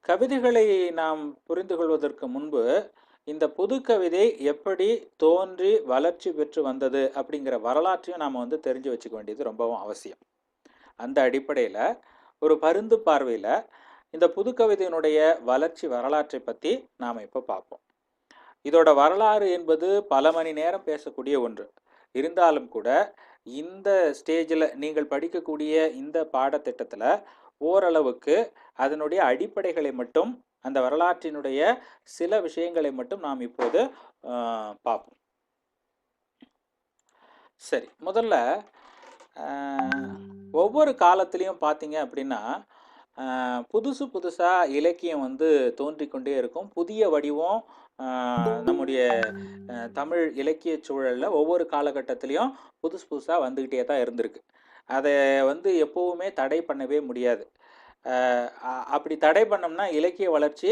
கவிதைகளை நாம் புரிந்து கொள்வதற்கு முன்பு, இந்த புதுக்கவிதை எப்படி தோன்றி வளர்ச்சி பெற்று வந்தது அப்படிங்கிற வரலாற்றையும் நாம தெரிஞ்சு வச்சுக்க வேண்டியது ரொம்பவும் அவசியம். அந்த அடிப்படையில, ஒரு பருந்து பார்வையில இந்த புதுக்கவிதையினுடைய வளர்ச்சி வரலாற்றை பத்தி நாம இப்ப பார்ப்போம். இதோட வரலாறு என்பது பல மணி நேரம் பேசக்கூடிய ஒன்று. இருந்தாலும் கூட, இந்த ஸ்டேஜ்ல நீங்கள் படிக்கக்கூடிய இந்த பாடத்திட்டத்துல ஓரளவுக்கு அதனுடைய அடிப்படைகளை மட்டும், அந்த வரலாற்றினுடைய சில விஷயங்களை மட்டும் நாம் இப்போது பார்ப்போம். சரி, முதல்ல ஒவ்வொரு காலத்திலையும் பார்த்தீங்க அப்படின்னா, புதுசு புதுசா இலக்கியம் தோன்றிக்கொண்டே இருக்கும். புதிய வடிவம் நம்முடைய தமிழ் இலக்கிய சூழல்ல ஒவ்வொரு காலகட்டத்திலையும் புதுசு புதுசா வந்துகிட்டே தான் இருந்திருக்கு. அதை எப்பவுமே தடை பண்ணவே முடியாது. அப்படி தடை பண்ணோம்னா இலக்கிய வளர்ச்சி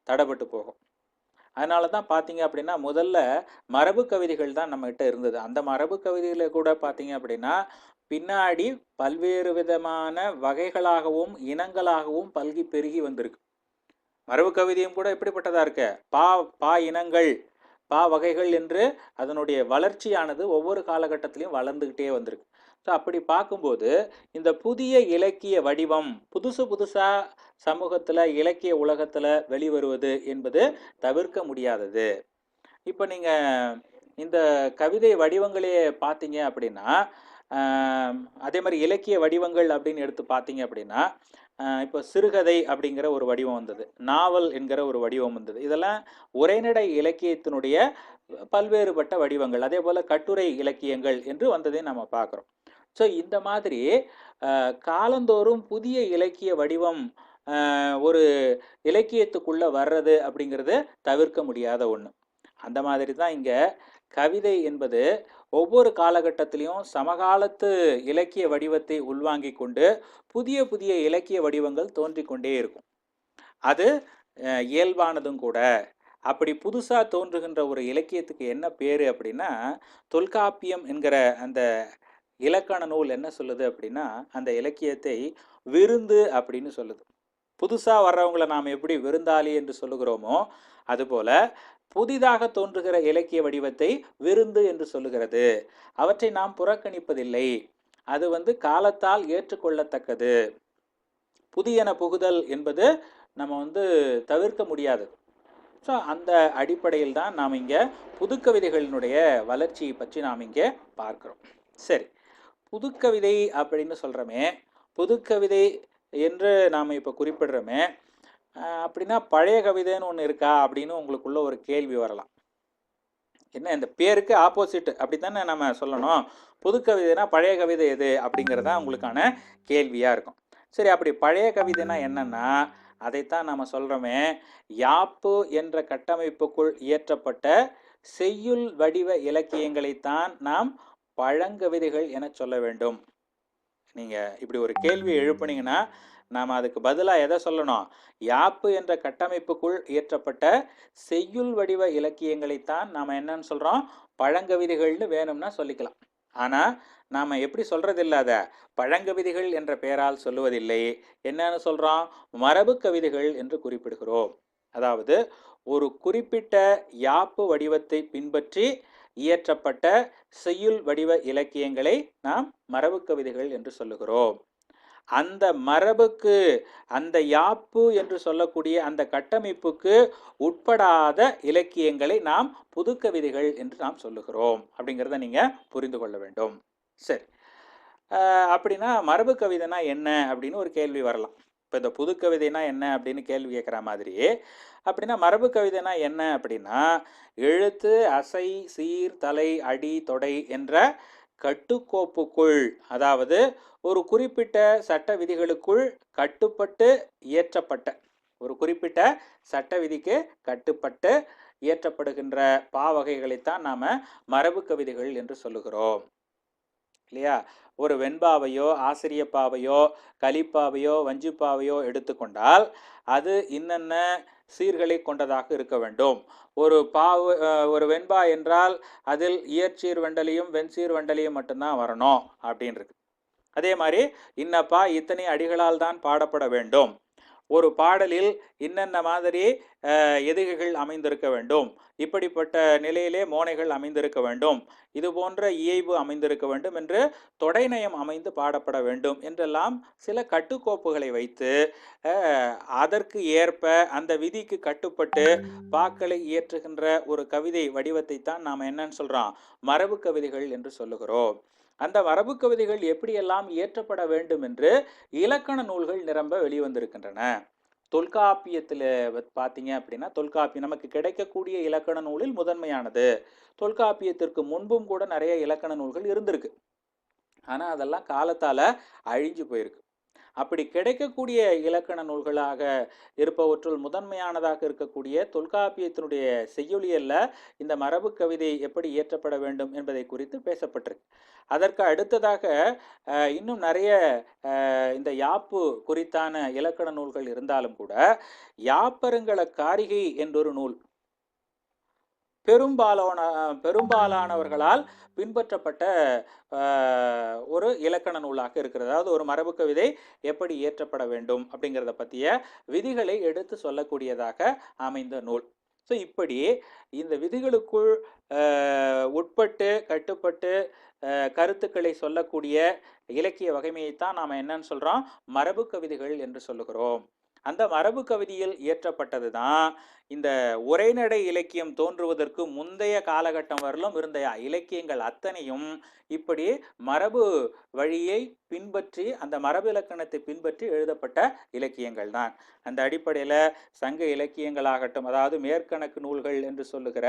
தடைபட்டு போகும். அதனால தான் பார்த்தீங்க அப்படின்னா, முதல்ல மரபு கவிதைகள் தான் நம்மகிட்ட இருந்தது. அந்த மரபு கவிதையில கூட பார்த்தீங்க அப்படின்னா, பின்னாடி பல்வேறு விதமான வகைகளாகவும், இனங்களாகவும் பல்கி பெருகி வந்திருக்கு. மரபு கவிதையும் கூட எப்படிப்பட்டதா இருக்கு? பா இனங்கள், பா வகைகள் என்று அதனுடைய வளர்ச்சியானது ஒவ்வொரு காலகட்டத்திலையும் வளர்ந்துகிட்டே வந்திருக்கு. ஸோ அப்படி பார்க்கும்போது, இந்த புதிய இலக்கிய வடிவம் புதுசு புதுசா சமூகத்துல, இலக்கிய உலகத்துல வெளிவருவது என்பது தவிர்க்க முடியாதது. இப்ப நீங்க இந்த கவிதை வடிவங்களே பார்த்தீங்க அப்படின்னா, அதே மாதிரி இலக்கிய வடிவங்கள் அப்படின்னு எடுத்து பார்த்தீங்க அப்படின்னா, இப்போ சிறுகதை அப்படிங்கிற ஒரு வடிவம் வந்தது. நாவல் என்கிற ஒரு வடிவம் வந்தது. இதெல்லாம் உரைநடை இலக்கியத்தினுடைய பல்வேறுபட்ட வடிவங்கள். அதே போல கட்டுரை இலக்கியங்கள் என்று வந்ததை நம்ம பார்க்குறோம். ஸோ இந்த மாதிரி காலந்தோறும் புதிய இலக்கிய வடிவம் ஒரு இலக்கியத்துக்குள்ள வர்றது அப்படிங்கிறது தவிர்க்க முடியாத ஒன்று. அந்த மாதிரி தான் இங்க கவிதை என்பது ஒவ்வொரு காலகட்டத்திலையும் சமகாலத்து இலக்கிய வடிவத்தை உள்வாங்கி கொண்டு புதிய புதிய இலக்கிய வடிவங்கள் தோன்றிக்கொண்டே இருக்கும். அது இயல்பானதும் கூட. அப்படி புதுசா தோன்றுகின்ற ஒரு இலக்கியத்துக்கு என்ன பேரு அப்படின்னா, தொல்காப்பியம் என்கிற அந்த இலக்கண நூல் என்ன சொல்லுது அப்படின்னா, அந்த இலக்கியத்தை விருந்து அப்படின்னு சொல்லுது. புதுசா வர்றவங்களை நாம் எப்படி விருந்தாளி என்று சொல்லுகிறோமோ, அதுபோல புதிதாக தோன்றுகிற இலக்கிய வடிவத்தை விருந்து என்று சொல்லுகிறது. அவற்றை நாம் புறக்கணிப்பதில்லை. அது காலத்தால் ஏற்றுக்கொள்ளத்தக்கது. புதியன புகுதல் என்பது நம்ம தவிர்க்க முடியாது. ஸோ அந்த அடிப்படையில் தான் நாம் இங்கே புதுக்கவிதைகளினுடைய வளர்ச்சியை பற்றி நாம் இங்கே பார்க்கிறோம். சரி, புதுக்கவிதை அப்படின்னு சொல்கிறோமே, புதுக்கவிதை என்று நாம் இப்போ குறிப்பிடுறோமே, அப்படின்னா பழைய கவிதைன்னு ஒன்று இருக்கா அப்படின்னு உங்களுக்குள்ள ஒரு கேள்வி வரலாம். என்ன இந்த பேருக்கு ஆப்போசிட் அப்படி தானே நம்ம சொல்லணும். புதுக்கவிதைனா பழைய கவிதை எது அப்படிங்கிறதா உங்களுக்கான கேள்வியாக இருக்கும். சரி, அப்படி பழைய கவிதைனா என்னன்னா, அதைத்தான் நம்ம சொல்கிறோமே, யாப்பு என்ற கட்டமைப்புக்குள் இயற்றப்பட்ட செய்யுள் வடிவ இலக்கியங்களைத்தான் நாம் பழங்கவிதைகள் என சொல்ல வேண்டும். நீங்கள் இப்படி ஒரு கேள்வி எழுப்புனீங்கன்னா நாம் அதுக்கு பதிலாக எதை சொல்லணும்? யாப்பு என்ற கட்டமைப்புக்குள் இயற்றப்பட்ட செய்யுள் வடிவ இலக்கியங்களைத்தான் நாம் என்னன்னு சொல்கிறோம்? பழங்கவிதைகள்னு வேணும்னா சொல்லிக்கலாம். ஆனால் நாம் எப்படி சொல்கிறது இல்லாத பழங்கவிதைகள் என்ற பெயரால் சொல்லுவதில்லை. என்னன்னு சொல்கிறோம்? மரபு கவிதைகள் என்று குறிப்பிடுகிறோம். அதாவது ஒரு குறிப்பிட்ட யாப்பு வடிவத்தை பின்பற்றி இயற்றப்பட்ட செய்யுள் வடிவ இலக்கியங்களை நாம் மரபு கவிதைகள் என்று சொல்லுகிறோம். அந்த மரபுக்கு, அந்த யாப்பு என்று சொல்லக்கூடிய அந்த கட்டமைப்புக்கு உட்படாத இலக்கியங்களை நாம் புதுக்கவிதைகள் என்று நாம் சொல்லுகிறோம். அப்படிங்கிறத நீங்கள் புரிந்து கொள்ள வேண்டும். சரி, அப்படின்னா மரபு கவிதைனா என்ன அப்படின்னு ஒரு கேள்வி வரலாம். இப்போ இந்த புதுக்கவிதைனா என்ன அப்படின்னு கேள்வி கேட்குற மாதிரி, அப்படின்னா மரபு கவிதைனா என்ன அப்படின்னா, எழுத்து, அசை, சீர், தலை, அடி, தொடை என்ற கட்டுக்கோப்புக்குள், அதாவது ஒரு குறிப்பிட்ட சட்ட விதிகளுக்குள் கட்டுப்பட்டு இயற்றப்பட்ட, ஒரு குறிப்பிட்ட சட்ட விதிக்கு கட்டுப்பட்டு இயற்றப்படுகின்ற பாவகைகளைத்தான் நாம மரபு கவிதைகள் என்று சொல்லுகிறோம். இல்லையா? ஒரு வெண்பாவையோ, ஆசிரியப்பாவையோ, கலிப்பாவையோ, வஞ்சிப்பாவையோ எடுத்துக்கொண்டால் அது இன்னென்ன சீர்களை கொண்டதாக இருக்க வேண்டும். ஒரு வெண்பா என்றால் அதில் இயற்சீர் வண்டலியும் வெண்சீர் வண்டலியும் மட்டும்தான் வரணும் அப்படின்னு இருக்கு. அதே மாதிரி இன்னப்பா இத்தனை அடிகளால் தான் பாடப்பட வேண்டும். ஒரு பாடலில் இன்னென்ன மாதிரி எதுகைகள் அமைந்திருக்க வேண்டும், இப்படிப்பட்ட நிலையிலே மோனைகள் அமைந்திருக்க வேண்டும், இது போன்ற இயைபு அமைந்திருக்க வேண்டும் என்று தொடைநயம் அமைந்து பாடப்பட வேண்டும் என்றெல்லாம் சில கட்டுக்கோப்புகளை வைத்து அதற்கு ஏற்ப அந்த விதிக்கு கட்டுப்பட்டு பாக்களை இயற்றுகின்ற ஒரு கவிதை வடிவத்தை தான் நாம் என்னன்னு சொல்றோம், மரபு கவிதைகள் என்று சொல்லுகிறோம். அந்த மரபு கவிதைகள் எப்படியெல்லாம் இயற்றப்பட வேண்டும் என்று இலக்கண நூல்கள் நிரம்ப வெளிவந்திருக்கின்றன. தொல்காப்பியத்தில் பார்த்தீங்க அப்படின்னா, தொல்காப்பியம் நமக்கு கிடைக்கக்கூடிய இலக்கண நூலில் முதன்மையானது. தொல்காப்பியத்திற்கு முன்பும் கூட நிறைய இலக்கண நூல்கள் இருந்திருக்கு. ஆனால் அதெல்லாம் காலத்தால் அழிஞ்சு போயிருக்கு. அப்படி கிடைக்கக்கூடிய இலக்கண நூல்களாக இருப்பவற்றுள் முதன்மையானதாக இருக்கக்கூடிய தொல்காப்பியத்தினுடைய செய்யுளியல்ல இந்த மரபு கவிதை எப்படி இயற்றப்பட வேண்டும் என்பதை குறித்து பேசப்பட்டிருக்கு. அதற்கு அடுத்ததாக இன்னும் நிறைய இந்த யாப்பு குறித்தான இலக்கண நூல்கள் இருந்தாலும் கூட யாப்பருங்கல காரிகை என்றொரு நூல் பெரும்பாலானவர்களால் பின்பற்றப்பட்ட ஒரு இலக்கண நூலாக இருக்கிறது. அதாவது ஒரு மரபு கவிதை எப்படி இயற்றப்பட வேண்டும் அப்படிங்கிறத பற்றிய விதிகளை எடுத்து சொல்லக்கூடியதாக அமைந்த நூல். ஸோ இப்படி இந்த விதிகளுக்குள் உட்பட்டு கட்டுப்பட்டு கருத்துக்களை சொல்லக்கூடிய இலக்கிய வகைமையைத்தான் நாம் என்னன்னு சொல்கிறோம், மரபு கவிதைகள் என்று சொல்லுகிறோம். அந்த மரபு கவிதையில் இயற்றப்பட்டது தான் இந்த உரைநடை இலக்கியம் தோன்றுவதற்கு முந்தைய காலகட்டம் வரலும் இருந்த இலக்கியங்கள் அத்தனையும் இப்படி மரபு வழியை பின்பற்றி அந்த மரபு இலக்கணத்தை பின்பற்றி எழுதப்பட்ட இலக்கியங்கள் தான். அந்த அடிப்படையில் சங்க இலக்கியங்களாகட்டும், அதாவது மேற்கணக்கு நூல்கள் என்று சொல்லுகிற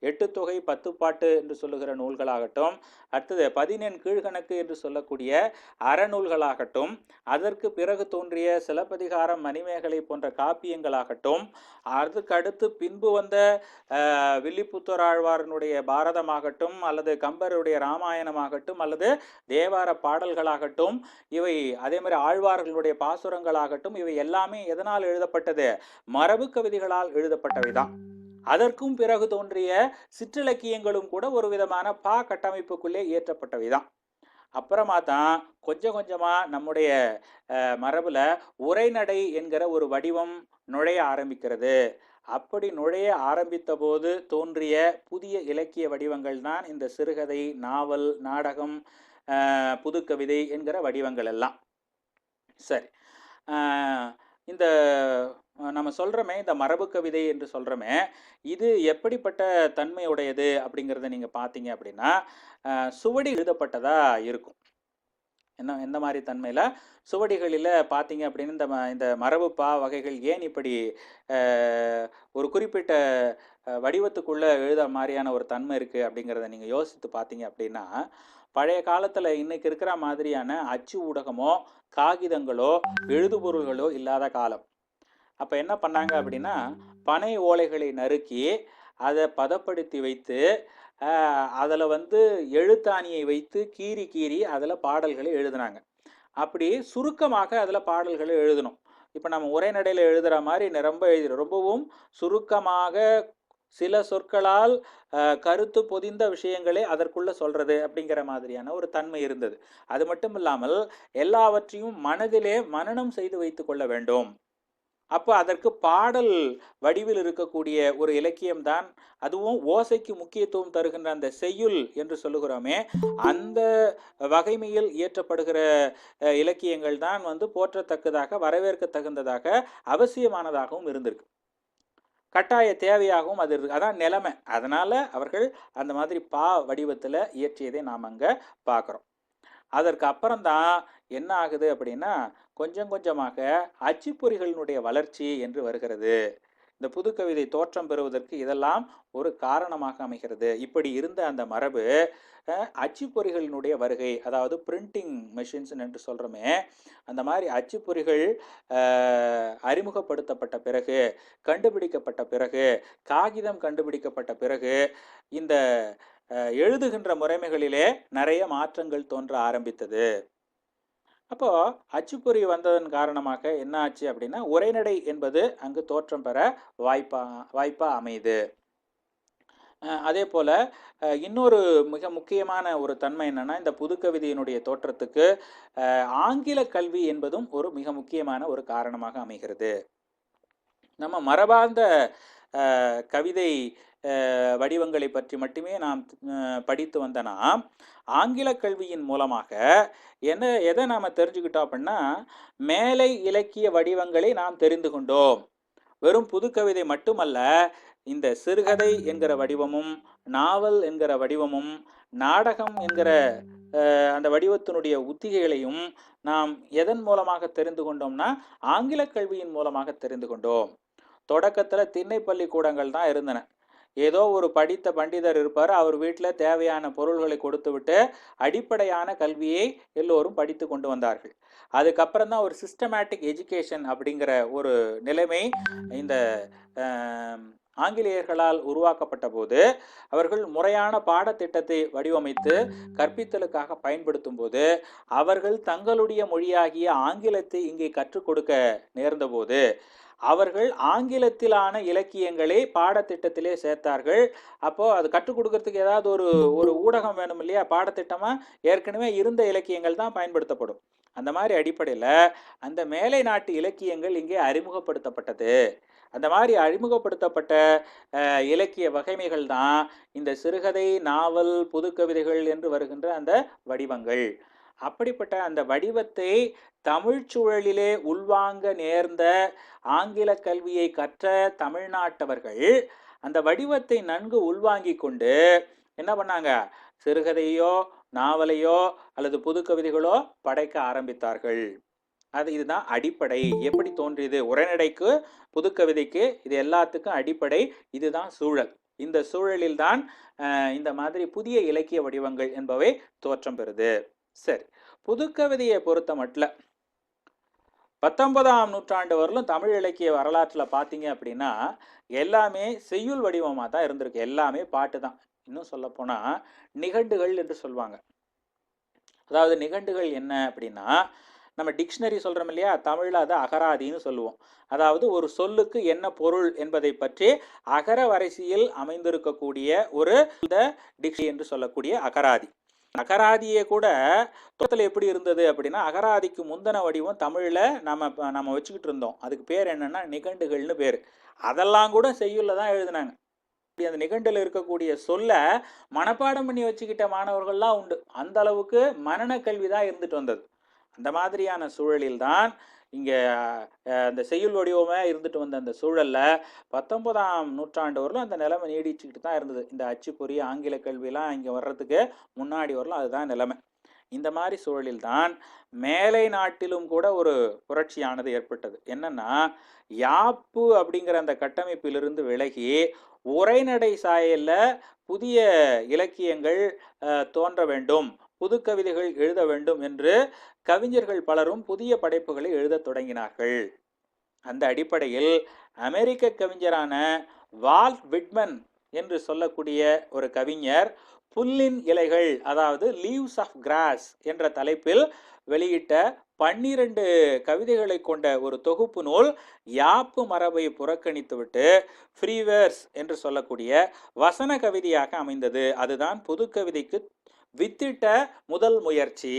8 தொகை 10 பாட்டு என்று சொல்லுகிற நூல்களாகட்டும், அடுத்தது 14 கீழ்கணக்கு என்று சொல்லக்கூடிய அறநூல்களாகட்டும், அதற்கு பிறகு தோன்றிய சிலப்பதிகாரம், மணிமேகலை போன்ற காப்பியங்களாகட்டும், அதுக்கு அடுத்து பின்பு வந்த வில்லிபுத்தூர் ஆழ்வாரனுடைய பாரதமாகட்டும், அல்லது கம்பருடைய ராமாயணமாகட்டும், அல்லது தேவார பாடல்களாகட்டும், இவை அதே மாதிரி ஆழ்வார்களுடைய பாசுரங்களாகட்டும், இவை எல்லாமே எதனால் எழுதப்பட்டது, மரபு கவிதைகளால் எழுதப்பட்டவைதான். அதற்கும் பிறகு தோன்றிய சிற்றிலக்கியங்களும் கூட ஒரு விதமான கட்டமைப்புக்குள்ளே இயற்றப்பட்டவைதான். அப்புறமா தான் கொஞ்சம் கொஞ்சமாக நம்முடைய மரபில் உரைநடை என்கிற ஒரு வடிவம் நுழைய ஆரம்பிக்கிறது. அப்படி நுழைய ஆரம்பித்த போது தோன்றிய புதிய இலக்கிய வடிவங்கள் தான் இந்த சிறுகதை, நாவல், நாடகம், புதுக்கவிதை என்கிற வடிவங்கள் எல்லாம். சரி, இந்த நம்ம சொல்கிறோமே இந்த மரபு கவிதை என்று சொல்கிறோமே, இது எப்படிப்பட்ட தன்மையுடையது அப்படிங்கிறத நீங்கள் பார்த்தீங்க அப்படின்னா, சுவடி எழுதப்பட்டதாக இருக்கும். எந்த மாதிரி தன்மையில் சுவடிகளில் பார்த்தீங்க அப்படின்னு இந்த மரபு வகைகள் ஏன் இப்படி ஒரு குறிப்பிட்ட வடிவத்துக்குள்ளே எழுத மாதிரியான ஒரு தன்மை இருக்குது அப்படிங்கிறத நீங்கள் யோசித்து பார்த்தீங்க அப்படின்னா, பழைய காலத்தில் இன்னைக்கு இருக்கிற மாதிரியான அச்சு ஊடகமோ காகிதங்களோ எழுதுபொருள்களோ இல்லாத காலம். அப்போ என்ன பண்ணாங்க அப்படின்னா, பனை ஓலைகளை நறுக்கி அதை பதப்படுத்தி வைத்து அதில் எழுத்தாணியை வைத்து கீறி அதில் பாடல்களை எழுதினாங்க. அப்படி சுருக்கமாக அதில் பாடல்களை எழுதணும். இப்போ நம்ம உரைநடையில் எழுதுகிற மாதிரி ரொம்ப ரொம்பவும் சுருக்கமாக சில சொற்களால் கருத்து பொதிந்த விஷயங்களே அதற்குள்ள சொல்றது அப்படிங்கிற மாதிரியான ஒரு தன்மை இருந்தது. அது மட்டும் இல்லாமல் எல்லாவற்றையும் மனதிலே மனனம் செய்து வைத்து கொள்ள வேண்டும். அப்போ அதற்கு பாடல் வடிவில் இருக்கக்கூடிய ஒரு இலக்கியம்தான், அதுவும் ஓசைக்கு முக்கியத்துவம் தருகின்ற அந்த செய்யுள் என்று சொல்லுகிறோமே, அந்த வகைமையில் இயற்றப்படுகிற இலக்கியங்கள் தான் போற்றத்தக்கதாக, வரவேற்க தகுந்ததாக, அவசியமானதாகவும் இருந்திருக்கு. கட்டாய தேவையாகவும் அது இருக்கு. அதான் நிலைமை. அதனால அவர்கள் அந்த மாதிரி வடிவத்தில் இயற்றியதை நாம் அங்கே பார்க்குறோம். அதற்கு அப்புறம்தான் என்ன ஆகுது அப்படின்னா, கொஞ்சம் கொஞ்சமாக அச்சுப்பொறிகளினுடைய வளர்ச்சி என்று வருகிறது. இந்த புதுக்கவிதை தோற்றம் பெறுவதற்கு இதெல்லாம் ஒரு காரணமாக அமைகிறது. இப்படி இருந்த அந்த மரபு அச்சுப்பொறிகளினுடைய வருகை, அதாவது பிரிண்டிங் மெஷின்ஸ் என்று சொல்கிறோமே, அந்த மாதிரி அச்சுப்பொறிகள் அறிமுகப்படுத்தப்பட்ட பிறகு, கண்டுபிடிக்கப்பட்ட பிறகு, காகிதம் கண்டுபிடிக்கப்பட்ட பிறகு, இந்த எழுதுகின்ற முறைமைகளிலே நிறைய மாற்றங்கள் தோன்ற ஆரம்பித்தது. அப்போ அச்சுப்பொறி வந்ததன் காரணமாக என்ன ஆச்சு அப்படின்னா, உரைநடை என்பது அங்கு தோற்றம் பெற வாய்ப்பா அமையுது. அதே போல் இன்னொரு மிக முக்கியமான ஒரு தன்மை என்னென்னா, இந்த புதுக்கவிதையினுடைய தோற்றத்துக்கு ஆங்கில கல்வி என்பதும் ஒரு மிக முக்கியமான ஒரு காரணமாக அமைகிறது. நம்ம மரபார்ந்த கவிதை வடிவங்களை பற்றி மட்டுமே நாம் படித்து வந்தனா, ஆங்கில கல்வியின் மூலமாக எதை நாம் தெரிஞ்சுக்கிட்டோம் அப்படின்னா, மேலை இலக்கிய வடிவங்களை நாம் தெரிந்து கொண்டோம். வெறும் புதுக்கவிதை மட்டுமல்ல, இந்த சிறுகதை என்கிற வடிவமும், நாவல் என்கிற வடிவமும், நாடகம் என்கிற அந்த வடிவத்தினுடைய உத்திகைகளையும் நாம் எதன் மூலமாக தெரிந்து கொண்டோம்னா, ஆங்கில கல்வியின் மூலமாக தெரிந்து கொண்டோம். தொடக்கத்தில் திண்ணை பள்ளிக்கூடங்கள் தான் இருந்தன. ஏதோ ஒரு படித்த பண்டிதர் இருப்பார், அவர் வீட்டில் தேவையான பொருள்களை கொடுத்து விட்டு அடிப்படையான கல்வியை எல்லோரும் படித்து கொண்டு வந்தார்கள். அதுக்கப்புறம் தான் ஒரு சிஸ்டமேட்டிக் எஜுகேஷன் அப்படிங்கிற ஒரு நிலைமை இந்த ஆங்கிலேயர்களால் உருவாக்கப்பட்ட போது, அவர்கள் முறையான பாடத்திட்டத்தை வடிவமைத்து கற்பித்தலுக்காக பயன்படுத்தும் போது, அவர்கள் தங்களுடைய மொழியாகிய ஆங்கிலத்தை இங்கே கற்றுக் கொடுக்க நேர்ந்தபோது, அவர்கள் ஆங்கிலத்திலான இலக்கியங்களை பாடத்திட்டத்திலே சேர்த்தார்கள். அப்போது அது கற்றுக் கொடுக்கறதுக்கு ஏதாவது ஒரு ஊடகம் வேணும் இல்லையா? பாடத்திட்டமாக ஏற்கனவே இருந்த இலக்கியங்கள் தான் பயன்படுத்தப்படும். அந்த மாதிரி அடிப்படையில் அந்த மேலை நாட்டு இலக்கியங்கள் இங்கே அறிமுகப்படுத்தப்பட்டது. அந்த மாதிரி அறிமுகப்படுத்தப்பட்ட இலக்கிய வகைமைகள் தான் இந்த சிறுகதை, நாவல், புதுக்கவிதைகள் என்று வருகின்ற அந்த வடிவங்கள். அப்படிப்பட்ட அந்த வடிவத்தை தமிழ் சூழலிலே உள்வாங்க நேர்ந்த ஆங்கில கல்வியை கற்ற தமிழ்நாட்டவர்கள் அந்த வடிவத்தை நன்கு உள்வாங்கி கொண்டு என்ன பண்ணாங்க? சிறுகதையோ, நாவலையோ அல்லது புதுக்கவிதைகளோ படைக்க ஆரம்பித்தார்கள். இதுதான் அடிப்படை. எப்படி தோன்றியது? உரைநடைக்கு, புதுக்கவிதைக்கு, இது எல்லாத்துக்கும் அடிப்படை இதுதான் சூழல். இந்த சூழலில் தான் இந்த மாதிரி புதிய இலக்கிய வடிவங்கள் என்பவை தோற்றம் பெறுது. சரி, புதுக்கவிதையை பொறுத்த மட்டும் 19ஆம் நூற்றாண்டு வரலும் தமிழ் இலக்கிய வரலாற்றில் பார்த்தீங்க அப்படின்னா, எல்லாமே செய்யுள் வடிவமாக தான் இருந்திருக்கு. எல்லாமே பாட்டு தான். இன்னும் சொல்லப்போனால் நிகண்டுகள் என்று சொல்லுவாங்க. அதாவது நிகண்டுகள் என்ன அப்படின்னா, நம்ம டிக்ஷனரி சொல்கிறோம் இல்லையா? தமிழில் அதை அகராதின்னு சொல்லுவோம். அதாவது ஒரு சொல்லுக்கு என்ன பொருள் என்பதை பற்றி அகர வரிசையில் அமைந்திருக்கக்கூடிய ஒரு டிக்ஷனரி என்று சொல்லக்கூடிய அகராதி. அகராதியே கூட தோற்றத்தில் எப்படி இருந்தது அப்படின்னா, அகராதிக்கு முந்தின வடிவம் தமிழில் நம்ம வச்சுக்கிட்டு இருந்தோம். அதுக்கு பேர் என்னென்னா நிகண்டுகள்னு பேர். அதெல்லாம் கூட செய்யுளில் தான் எழுதினாங்க. அந்த நிகண்டில் இருக்கக்கூடிய சொல்ல மனப்பாடம் பண்ணி வச்சுக்கிட்ட மாணவர்கள்லாம் உண்டு. அந்த அளவுக்கு மனன கல்வி தான் இருந்துட்டு வந்தது. அந்த மாதிரியான சூழலில் தான் இங்கே அந்த செய்யுள் வடிவமே இருந்துட்டு வந்த அந்த சூழலில் 19ஆம் நூற்றாண்டு வரலும் அந்த நிலைமை நீடிச்சுக்கிட்டு தான் இருந்தது. இந்த அச்சுப்பொறி, ஆங்கில கல்வியெலாம் இங்கே வர்றதுக்கு முன்னாடி வரலும் அதுதான் நிலைமை. இந்த மாதிரி சூழலில் தான் மேலை நாட்டிலும் கூட ஒரு புரட்சியானது ஏற்பட்டது. என்னன்னா, யாப்பு அப்படிங்கிற அந்த கட்டமைப்பிலிருந்து விலகி உரைநடை சாயலில் புதிய இலக்கியங்கள் தோன்ற வேண்டும், புதுக்கவிதைகள் எழுத வேண்டும் என்று கவிஞர்கள் பலரும் புதிய படைப்புகளை எழுத தொடங்கினார்கள். அந்த அடிப்படையில் அமெரிக்க கவிஞரான வால்ட் விட்மன் என்று சொல்லக்கூடிய ஒரு கவிஞர் புல்லின் இலைகள், அதாவது லீவ்ஸ் ஆஃப் கிராஸ் என்ற தலைப்பில் வெளியிட்ட 12 கவிதைகளை கொண்ட ஒரு தொகுப்பு நூல் யாப்பு மரபை புறக்கணித்துவிட்டு ஃப்ரீவேர்ஸ் என்று சொல்லக்கூடிய வசன கவிதையாக அமைந்தது. அதுதான் புதுக்கவிதைக்கு வித்திட்ட முதல் முயற்சி.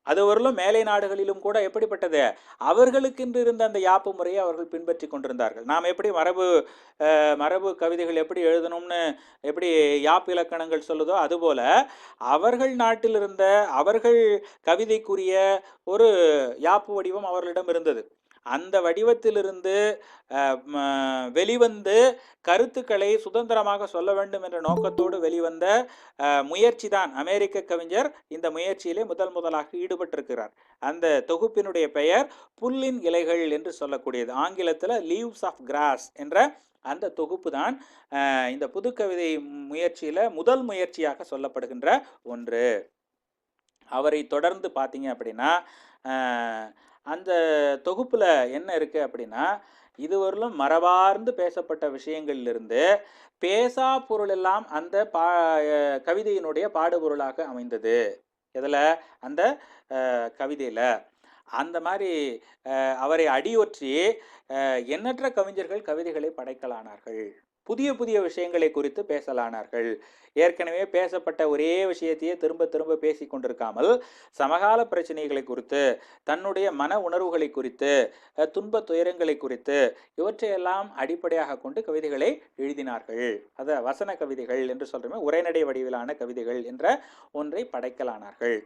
அதுவரையிலும் மேலை நாடுகளிலும் கூட எப்படிப்பட்டது? அவர்களுக்கென்று இருந்த அந்த யாப்பு முறையை அவர்கள் பின்பற்றி கொண்டிருந்தார்கள். நாம் எப்படி மரபு கவிதைகள் எப்படி எழுதணும்னு எப்படி யாப்பு இலக்கணங்கள் சொல்லுதோ, அதுபோல அவர்கள் நாட்டில் இருந்த அவர்கள் கவிதைக்குரிய ஒரு யாப்பு வடிவம் அவர்களிடம் இருந்தது. அந்த வடிவத்திலிருந்து வெளிவந்து கருத்துக்களை சுதந்திரமாக சொல்ல வேண்டும் என்ற நோக்கத்தோடு வெளிவந்த முயற்சி தான் அமெரிக்க கவிஞர் இந்த முயற்சியிலே முதலாக ஈடுபட்டிருக்கிறார். அந்த தொகுப்பினுடைய பெயர் புல்லின் இலைகள் என்று சொல்லக்கூடியது. ஆங்கிலத்தில் லீவ்ஸ் ஆஃப் கிராஸ் என்ற அந்த தொகுப்பு தான் இந்த புதுக்கவிதை முயற்சியில் முதல் முயற்சியாக சொல்லப்படுகின்ற ஒன்று. அவரை தொடர்ந்து பார்த்தீங்க அப்படின்னா, அந்த தொகுப்பில் என்ன இருக்குது அப்படின்னா, இதுவரையிலும் மரபார்ந்து பேசப்பட்ட விஷயங்களிலிருந்து பேசா பொருள் எல்லாம் அந்த கவிதையினுடைய பாடுபொருளாக அமைந்தது. இதில் அந்த கவிதையில் அந்த மாதிரி அவரை அடியொற்றி எண்ணற்ற கவிஞர்கள் கவிதைகளை படைக்கலானார்கள். புதிய புதிய விஷயங்களை குறித்து பேசலானார்கள். ஏற்கனவே பேசப்பட்ட ஒரே விஷயத்தையே திரும்ப திரும்ப பேசி கொண்டிருக்காமல் சமகால பிரச்சனைகளை குறித்து, தன்னுடைய மன உணர்வுகளை குறித்து, துன்ப துயரங்களை குறித்து இவற்றையெல்லாம் அடிப்படையாக கொண்டு கவிதைகளை எழுதினார்கள். அத வசன கவிதைகள் என்று சொல்றோமே, உரைநடை வடிவிலான கவிதைகள் என்ற ஒன்றை படைக்கலானார்கள்.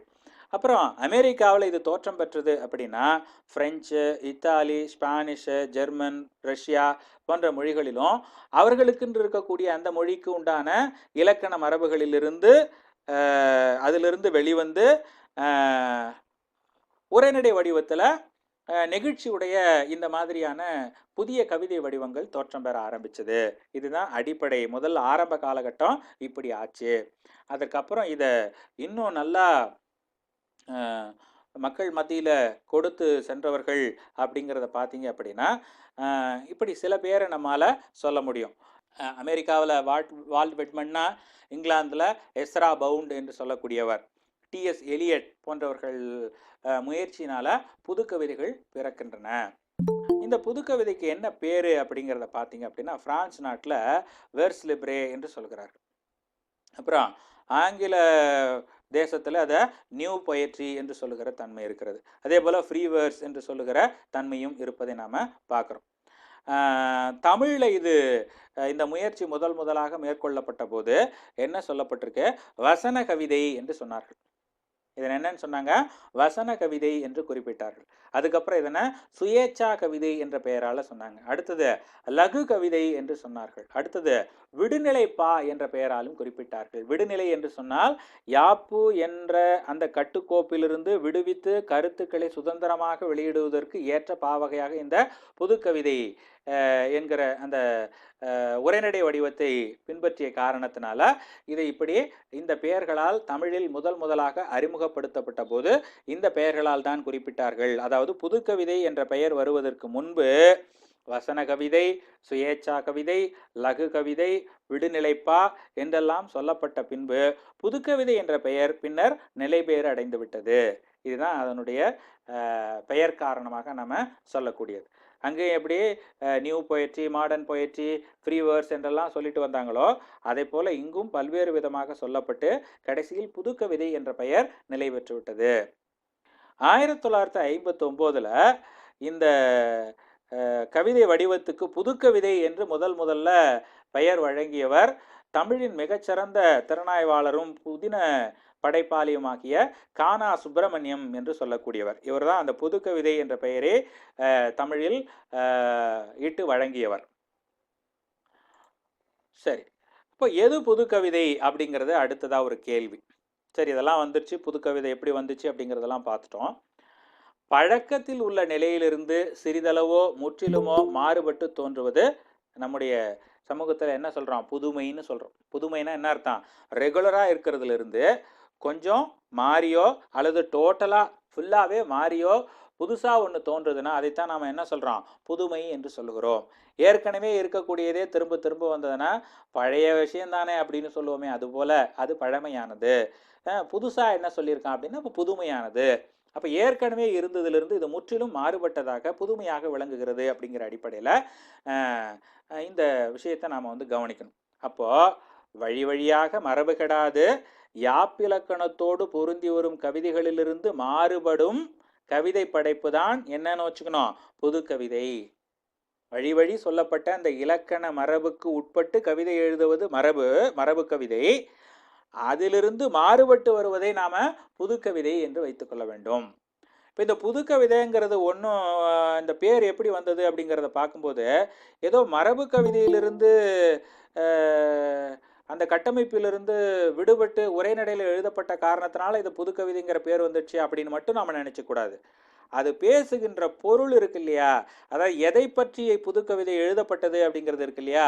அப்புறம் அமெரிக்காவில் இது தோற்றம் பெற்றது அப்படின்னா French, Italy, Spanish, German, Russia போன்ற மொழிகளிலும் அவர்களுக்கென்று இருக்கக்கூடிய அந்த மொழிக்கு உண்டான இலக்கண மரபுகளிலிருந்து அதிலிருந்து வெளிவந்து உரைநடை வடிவத்தில் நெகிழ்ச்சியுடைய இந்த மாதிரியான புதிய கவிதை வடிவங்கள் தோற்றம் பெற ஆரம்பிச்சது. இதுதான் அடிப்படை. முதல் ஆரம்ப காலகட்டம் இப்படி ஆச்சு. அதற்கப்புறம் இதை இன்னும் நல்லா மக்கள் மத்தியில் கொடுத்து சென்றவர்கள் அப்படிங்கிறத பார்த்தீங்க அப்படின்னா இப்படி சில பேரை நம்மால் சொல்ல முடியும். அமெரிக்காவில் வால்ட் விட்மன்னா, இங்கிலாந்தில் எஸ்ரா பவுண்ட் என்று சொல்லக்கூடியவர், டிஎஸ் எலியட் போன்றவர்கள் முயற்சியினால் புது கவிதைகள் பிறக்கின்றன. இந்த புது கவிதைக்கு என்ன பேர் அப்படிங்கிறத பார்த்தீங்க அப்படின்னா பிரான்ஸ் நாட்டில் வெர்ஸ் லிப்ரே என்று சொல்கிறார்கள். அப்புறம் ஆங்கில தேசத்தில் அதை நியூ பொயட்ரி என்று சொல்லுகிற தன்மை இருக்கிறது. அதே போல் ஃப்ரீ வேர்ஸ் என்று சொல்லுகிற தன்மையும் இருப்பதை நாம் பார்க்குறோம். தமிழில் இந்த முயற்சி முதலாக மேற்கொள்ளப்பட்ட போது என்ன சொல்லப்பட்டிருக்கு? வசன கவிதை என்று சொன்னார்கள். இதனை என்னன்னு சொன்னாங்க? வசன கவிதை என்று குறிப்பிட்டார்கள். அதுக்கப்புறம் இதனை சுயேச்சா கவிதை என்ற பெயரால் சொன்னாங்க. அடுத்தது லகு கவிதை என்று சொன்னார்கள். அடுத்தது விடுநிலைப்பா என்ற பெயராலும் குறிப்பிட்டார்கள். விடுநிலை என்று சொன்னால் யாப்பு என்ற அந்த கட்டுக்கோப்பிலிருந்து விடுவித்து கருத்துக்களை சுதந்திரமாக வெளியிடுவதற்கு ஏற்ற பாவகையாக இந்த புது கவிதை என்கிற அந்த உரைநடை வடிவத்தை பின்பற்றிய காரணத்தினால இதை இப்படி இந்த பெயர்களால் தமிழில் முதலாக அறிமுகப்படுத்தப்பட்ட போது இந்த பெயர்களால் தான் குறிப்பிட்டார்கள். அதாவது புது கவிதை என்ற பெயர் வருவதற்கு முன்பு வசன கவிதை, சுயேச்சா கவிதை, லகு கவிதை, விடுநிலைப்பா என்றெல்லாம் சொல்லப்பட்ட பின்பு புதுக்கவிதை என்ற பெயர் பின்னர் நிலைபெயர் அடைந்து விட்டது. இதுதான் அதனுடைய பெயர் காரணமாக நம்ம சொல்லக்கூடியது. அங்கே எப்படி new poetry, modern poetry, free verse என்றெல்லாம் சொல்லிட்டு வந்தாங்களோ அதே போல் இங்கும் பல்வேறு விதமாக சொல்லப்பட்டு கடைசியில் புதுக்கவிதை என்ற பெயர் நிலை பெற்று விட்டது. 1959 இந்த கவிதை வடிவத்துக்கு புதுக்கவிதை என்று முதல்ல பெயர் வழங்கியவர் தமிழின் மிகச்சிறந்த திறனாய்வாளரும் புதின படைப்பாளியுமாகிய கானா சுப்பிரமணியம் என்று சொல்லக்கூடியவர். இவர் தான் அந்த புதுக்கவிதை என்ற பெயரே தமிழில் இட்டு வழங்கியவர். சரி, இப்போ எது புதுக்கவிதை அப்படிங்கிறது அடுத்ததா ஒரு கேள்வி. சரி, இதெல்லாம் வந்துருச்சு. புதுக்கவிதை எப்படி வந்துச்சு அப்படிங்கிறதெல்லாம் பார்த்துட்டோம். பழக்கத்தில் உள்ள நிலையிலிருந்து சிறிதளவோ முற்றிலுமோ மாறுபட்டு தோன்றுவது நம்முடைய சமூகத்தில் என்ன சொல்கிறோம்? புதுமைன்னு சொல்கிறோம். புதுமைனா என்ன அர்த்தம்? ரெகுலராக இருக்கிறதுல இருந்து கொஞ்சம் மாறியோ அல்லது டோட்டலாக ஃபுல்லாகவே மாறியோ புதுசாக ஒன்று தோன்றுதுன்னா அதைத்தான் நாம் என்ன சொல்கிறோம்? புதுமை என்று சொல்லுகிறோம். ஏற்கனவே இருக்கக்கூடியதே திரும்ப வந்ததுன்னா பழைய விஷயம்தானே அப்படின்னு சொல்லுவோமே, அதுபோல் அது பழமையானது. புதுசாக என்ன சொல்லியிருக்கான் அப்படின்னா இப்போ புதுமையானது. அப்போ ஏற்கனவே இருந்ததிலிருந்து இது முற்றிலும் மாறுபட்டதாக புதுமையாக விளங்குகிறது அப்படிங்கிற அடிப்படையில் இந்த விஷயத்தை நாம் கவனிக்கணும். அப்போது வழியாக மரபு கெடாது யாப்பிலக்கணத்தோடு பொருந்தி வரும் கவிதைகளிலிருந்து மாறுபடும் கவிதை படைப்பு தான் என்னன்னு வச்சுக்கணும்? புது கவிதை. வழி சொல்லப்பட்ட அந்த இலக்கண மரபுக்கு உட்பட்டு கவிதை எழுதுவது மரபு கவிதை. அதிலிருந்து மாறுபட்டு வருவதை நாம புது கவிதை என்று வைத்துக்கொள்ள வேண்டும். இப்போ இந்த புது கவிதைங்கிறது ஒன்றும் இந்த பேர் எப்படி வந்தது அப்படிங்கிறத பார்க்கும்போது ஏதோ மரபு கவிதையிலிருந்து அந்த கட்டமைப்பிலிருந்து விடுபட்டு உரைநடையில் எழுதப்பட்ட காரணத்தினால இது புது கவிதைங்கிற பேர் வந்துடுச்சு அப்படின்னு மட்டும் நாம் நினைச்சக்கூடாது. அது பேசுகின்ற பொருள் இருக்கு இல்லையா, அதாவது எதை பற்றி புது கவிதை எழுதப்பட்டது அப்படிங்கிறது இருக்கு இல்லையா,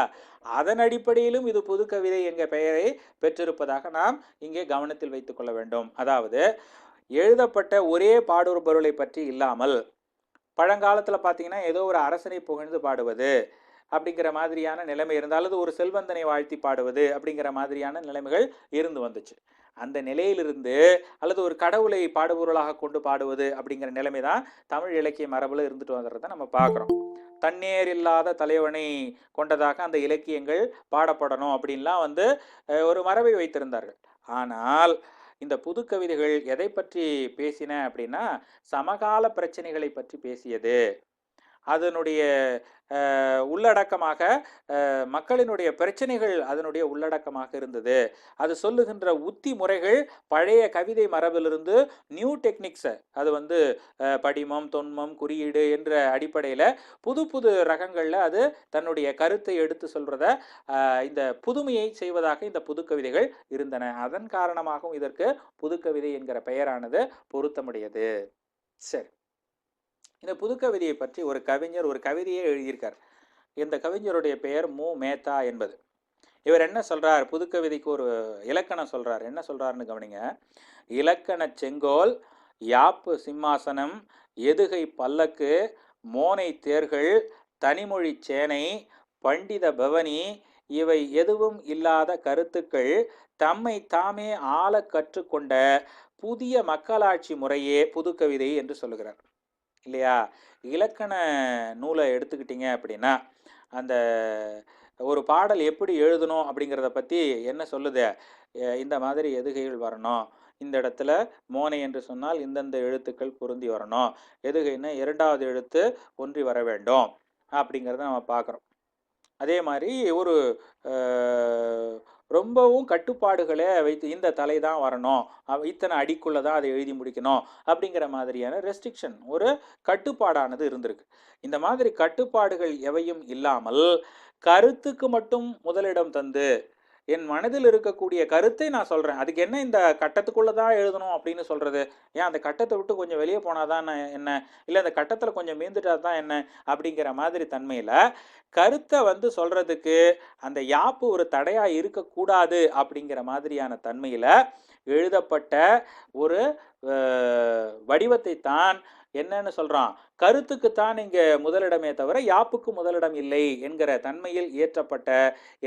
அதன் அடிப்படையிலும் இது புது கவிதை என்ற பெயரை பெற்றிருப்பதாக நாம் இங்கே கவனத்தில் வைத்துக் கொள்ள வேண்டும். அதாவது எழுதப்பட்ட ஒரே பாடுபொருளை பொருளை பற்றி இல்லாமல் பழங்காலத்தில் பார்த்தீங்கன்னா ஏதோ ஒரு அரசனை புகழ்ந்து பாடுவது அப்படிங்கிற மாதிரியான நிலைமை இருந்தால், அல்லது ஒரு செல்வந்தனை வாழ்த்தி பாடுவது அப்படிங்கிற மாதிரியான நிலைமைகள் இருந்து வந்துச்சு. அந்த நிலையிலிருந்து அல்லது ஒரு கடவுளை பாடுபொருளாக கொண்டு பாடுவது அப்படிங்கிற நிலைமை தான் தமிழ் இலக்கிய மரபுல இருந்துட்டு வந்துடுறத நம்ம பார்க்குறோம். தன்னேர் இல்லாத தலைவனை கொண்டதாக அந்த இலக்கியங்கள் பாடப்படணும் அப்படின்லாம் வந்து ஒரு மரபை வைத்திருந்தார்கள். ஆனால் இந்த புது கவிதைகள் எதை பற்றி பேசின அப்படின்னா சமகால பிரச்சனைகளை பற்றி பேசியது. அதனுடைய உள்ளடக்கமாக மக்களினுடைய பிரச்சனைகள் அதனுடைய உள்ளடக்கமாக இருந்தது. அது சொல்லுகின்ற உத்தி முறைகள் பழைய கவிதை மரபிலிருந்து நியூ டெக்னிக்ஸை அது வந்து படிமம், தொன்மம், குறியீடு என்ற அடிப்படையில் புது புது ரகங்களில் அது தன்னுடைய கருத்தை எடுத்து சொல்றத இந்த புதுமையை செய்வதாக இந்த புது கவிதைகள் இருந்தன. அதன் காரணமாகவும் இதற்கு புதுக்கவிதை என்கிற பெயரானது பொருத்தமுடையது. சரி, இந்த புதுக்கவிதையை பற்றி ஒரு கவிஞர் ஒரு கவிதையே எழுதியிருக்கார். இந்த கவிஞருடைய பெயர் மு. மேத்தா என்பது. இவர் என்ன சொல்றார், புதுக்கவிதைக்கு ஒரு இலக்கணம் சொல்றார். என்ன சொல்றாருன்னு கவனிங்க. இலக்கண செங்கோல், யாப்பு சிம்மாசனம், எதுகை பல்லக்கு, மோனை தேர்கள், தனிமொழி சேனை, பண்டித பவனி இவை எதுவும் இல்லாத கருத்துக்கள் தம்மை தாமே ஆள கற்றுக்கொண்ட புதிய மக்களாட்சி முறையே புதுக்கவிதை என்று சொல்லுகிறார். இல்லையா? இலக்கண நூலை எடுத்துக்கிட்டீங்க அப்படின்னா அந்த ஒரு பாடல் எப்படி எழுதணும் அப்படிங்கிறத பற்றி என்ன சொல்லுது, இந்த மாதிரி எதுகைகள் வரணும், இந்த இடத்துல மோனை என்று சொன்னால் இந்தந்த எழுத்துக்கள் பொருந்தி வரணும், எதுகைன்னா இரண்டாவது எழுத்து ஒன்றி வர வேண்டும் அப்படிங்கிறத நம்ம பார்க்குறோம். அதே மாதிரி ஒரு ரொம்பவும் கட்டுப்பாடுகளை வைத்து இந்த தலை தான் வரணும், இத்தனை அடிக்குள்ளே தான் அதை எழுதி முடிக்கணும் அப்படிங்கிற மாதிரியான ரெஸ்ட்ரிக்ஷன், ஒரு கட்டுப்பாடானது இருந்திருக்கு. இந்த மாதிரி கட்டுப்பாடுகள் எவையும் இல்லாமல் கருத்துக்கு மட்டும் முதலிடம் தந்து என் மனதில் இருக்கக்கூடிய கருத்தை நான் சொல்கிறேன், அதுக்கு என்ன இந்த கட்டத்துக்குள்ளே தான் எழுதணும் அப்படின்னு சொல்கிறது, ஏன் அந்த கட்டத்தை விட்டு கொஞ்சம் வெளியே போனாதான் என்ன, இல்லை அந்த கட்டத்தில் கொஞ்சம் மீந்துட்டா தான் என்ன அப்படிங்கிற மாதிரி தன்மையில் கருத்தை வந்து சொல்கிறதுக்கு அந்த யாப்பு ஒரு தடையாக இருக்கக்கூடாது அப்படிங்கிற மாதிரியான தன்மையில் எழுதப்பட்ட ஒரு வடிவத்தை தான் என்னன்னு சொல்கிறான், கருத்துக்குத்தான் இங்கே முதலிடமே தவிர யாப்புக்கு முதலிடம் இல்லை என்கிற தன்மையில் இயற்றப்பட்ட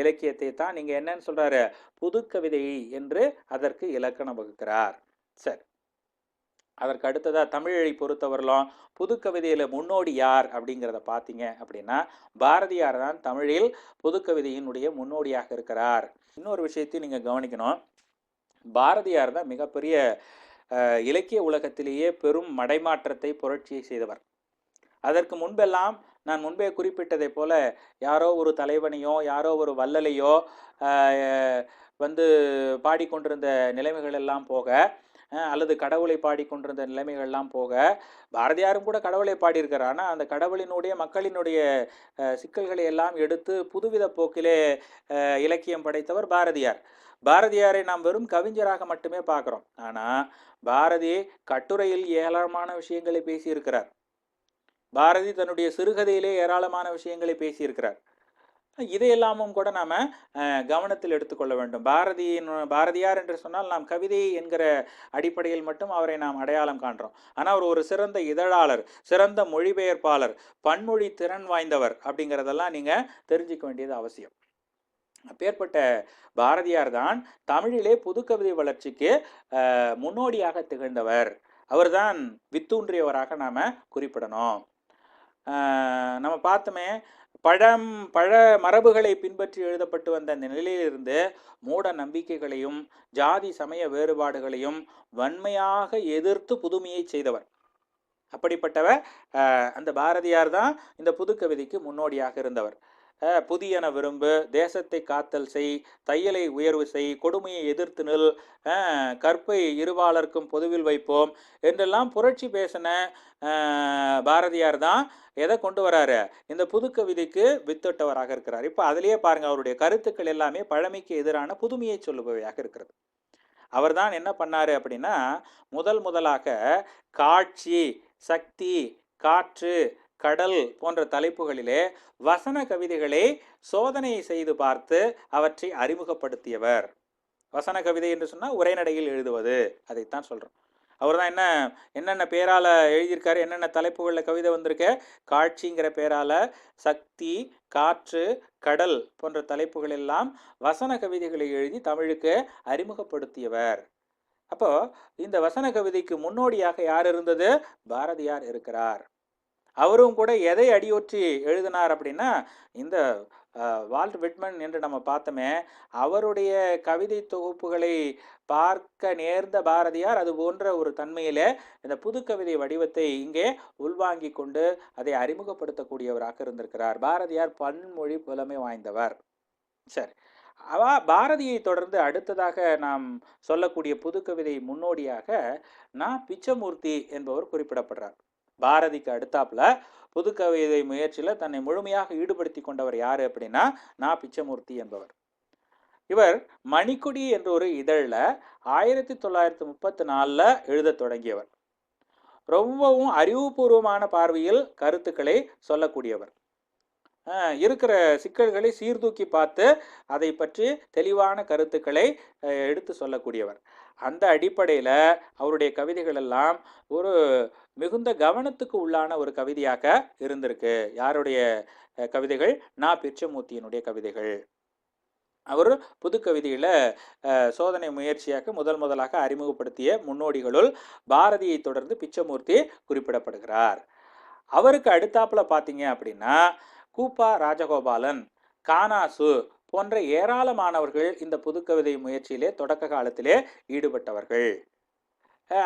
இலக்கியத்தை தான் நீங்கள் என்னன்னு சொல்கிறாரு, புதுக்கவிதை என்று அதற்கு இலக்கணம் வகுக்கிறார். சரி, அதற்கு அடுத்ததாக தமிழை பொறுத்தவரையிலும் புதுக்கவிதையில் முன்னோடி யார் அப்படிங்கிறத பார்த்தீங்க அப்படின்னா பாரதியார் தான் தமிழில் புதுக்கவிதையினுடைய முன்னோடியாக இருக்கிறார். இன்னொரு விஷயத்தையும் நீங்கள் கவனிக்கணும், பாரதியார் தான் மிகப்பெரிய இலக்கிய உலகத்திலேயே பெரும் மடைமாற்றத்தை புரட்சியை செய்தவர். அதற்கு முன்பெல்லாம் நான் முன்பே குறிப்பிட்டதை போல யாரோ ஒரு தலைவனையோ யாரோ ஒரு வள்ளலையோ வந்து பாடிக்கொண்டிருந்த நிலைமைகள் எல்லாம் போக, அல்லது கடவுளை பாடிக்கொண்டிருந்த நிலைமைகள்லாம் போக, பாரதியாரும் கூட கடவுளை பாடியிருக்கிறார். ஆனால் அந்த கடவுளினுடைய மக்களினுடைய சிக்கல்களை எல்லாம் எடுத்து புதுவித போக்கிலே இலக்கியம் படைத்தவர் பாரதியார். பாரதியாரை நாம் வெறும் கவிஞராக மட்டுமே பார்க்குறோம். ஆனால் பாரதி கட்டுரையில் ஏராளமான விஷயங்களை பேசியிருக்கிறார். பாரதி தன்னுடைய சிறுகதையிலே ஏராளமான விஷயங்களை பேசியிருக்கிறார். இதையெல்லாமும் கூட நாம் கவனத்தில் எடுத்துக்கொள்ள வேண்டும். பாரதியார் என்று சொன்னால் நாம் கவிதை என்கிற அடிப்படையில் மட்டும் அவரை நாம் அடையாளம் காண்றோம். ஆனால் அவர் ஒரு சிறந்த இதழாளர், சிறந்த மொழிபெயர்ப்பாளர், பன்மொழி திறன் வாய்ந்தவர் அப்படிங்கிறதெல்லாம் நீங்கள் தெரிஞ்சிக்க வேண்டியது அவசியம். அப்பேற்பட்ட பாரதியார் தான் தமிழிலே புதுக்கவிதை வளர்ச்சிக்கு முன்னோடியாக திகழ்ந்தவர். அவர்தான் வித்தூன்றியவராக நாம் குறிப்பிடணும். நம்ம பார்த்தோமே, பழ மரபுகளை பின்பற்றி எழுதப்பட்டு வந்த அந்த நிலையிலிருந்து மூட நம்பிக்கைகளையும் ஜாதி சமய வேறுபாடுகளையும் வன்மையாக எதிர்த்து புதுமையை செய்தவர். அப்படிப்பட்டவர் அந்த பாரதியார் தான் இந்த புதுக்கவிதைக்கு முன்னோடியாக இருந்தவர். புதியன விரும்பு, தேசத்தை காத்தல் செய், தையலை உயர்வு செய், கொடுமையை எதிர்த்து நில், கற்பை இருபாலர்க்கும் பொதுவில் வைப்போம் என்றெல்லாம் புரட்சி பேசின பாரதியார் தான் எதை கொண்டு வராரு, இந்த புதுக்கவிதைக்கு வித்தொட்டவராக இருக்கிறார். இப்போ அதுலேயே பாருங்க, அவருடைய கருத்துக்கள் எல்லாமே பழமைக்கு எதிரான புதுமையை சொல்லுபவையாக இருக்கிறது. அவர் தான் என்ன பண்ணாரு அப்படின்னா, முதலாக காட்சி, சக்தி, காற்று, கடல் போன்ற தலைப்புகளிலே வசன கவிதைகளை சோதனை செய்து பார்த்து அவற்றை அறிமுகப்படுத்தியவர். வசன கவிதை என்று சொன்னால் உரைநடையில் எழுதுவது, அதைத்தான் சொல்கிறோம். அவர் தான் என்னென்ன பேரால் எழுதியிருக்காரு, என்னென்ன தலைப்புகளில் கவிதை வந்திருக்கு, காட்சிங்கிற பேரால், சக்தி, காற்று, கடல் போன்ற தலைப்புகள் எல்லாம் வசன கவிதைகளை எழுதி தமிழுக்கு அறிமுகப்படுத்தியவர். அப்போ இந்த வசன கவிதைக்கு முன்னோடியாக யார் இருந்தது, பாரதியார் இருக்கிறார். அவரும் கூட எதை அடியொற்றி எழுதினார் அப்படின்னா, இந்த வால்ட் விட்மன் என்று நம்ம பார்த்தோமே, அவருடைய கவிதை தொகுப்புகளை பார்க்க நேர்ந்த பாரதியார் அது போன்ற ஒரு தன்மையிலே இந்த புதுக்கவிதை வடிவத்தை இங்கே உள்வாங்கிக் கொண்டு அதை அறிமுகப்படுத்தக்கூடியவராக இருந்திருக்கிறார். பாரதியார் பன்மொழி புலமை வாய்ந்தவர். சரி. பாரதியை தொடர்ந்து அடுத்ததாக நாம் சொல்லக்கூடிய புதுக்கவிதை முன்னோடியாக பிச்சமூர்த்தி என்பவர் குறிப்பிடப்படுறார். பாரதிக்கு அடுத்தாப்புல புதுக்கவிதை முயற்சியில தன்னை முழுமையாக ஈடுபடுத்தி கொண்டவர் யாரு அப்படின்னா பிச்சமூர்த்தி என்பவர். இவர் மணிக்கொடி என்ற ஒரு இதழில் 1934 எழுத தொடங்கியவர். ரொம்பவும் அறிவுபூர்வமான பார்வையில் கருத்துக்களை சொல்லக்கூடியவர். இருக்கிற சிக்கல்களை சீர்தூக்கி பார்த்து அதை பற்றி தெளிவான கருத்துக்களை எடுத்து சொல்லக்கூடியவர். அந்த அடிப்படையில் அவருடைய கவிதைகள் எல்லாம் ஒரு மிகுந்த கவனத்துக்கு உள்ளான ஒரு கவிதையாக இருந்திருக்கு. யாருடைய கவிதைகள்? பிச்சமூர்த்தியினுடைய கவிதைகள். அவர் புதுக்கவிதையில சோதனை முயற்சியாக முதலாக அறிமுகப்படுத்திய முன்னோடிகளுள் பாரதியை தொடர்ந்து பிச்சமூர்த்தி குறிப்பிடப்படுகிறார். அவருக்கு அடுத்தாப்புல பார்த்தீங்க அப்படின்னா கூப்பா ராஜகோபாலன், கானாசு போன்ற ஏராளமானவர்கள் இந்த புதுக்கவிதை முயற்சியிலே தொடக்க காலத்திலே ஈடுபட்டவர்கள்.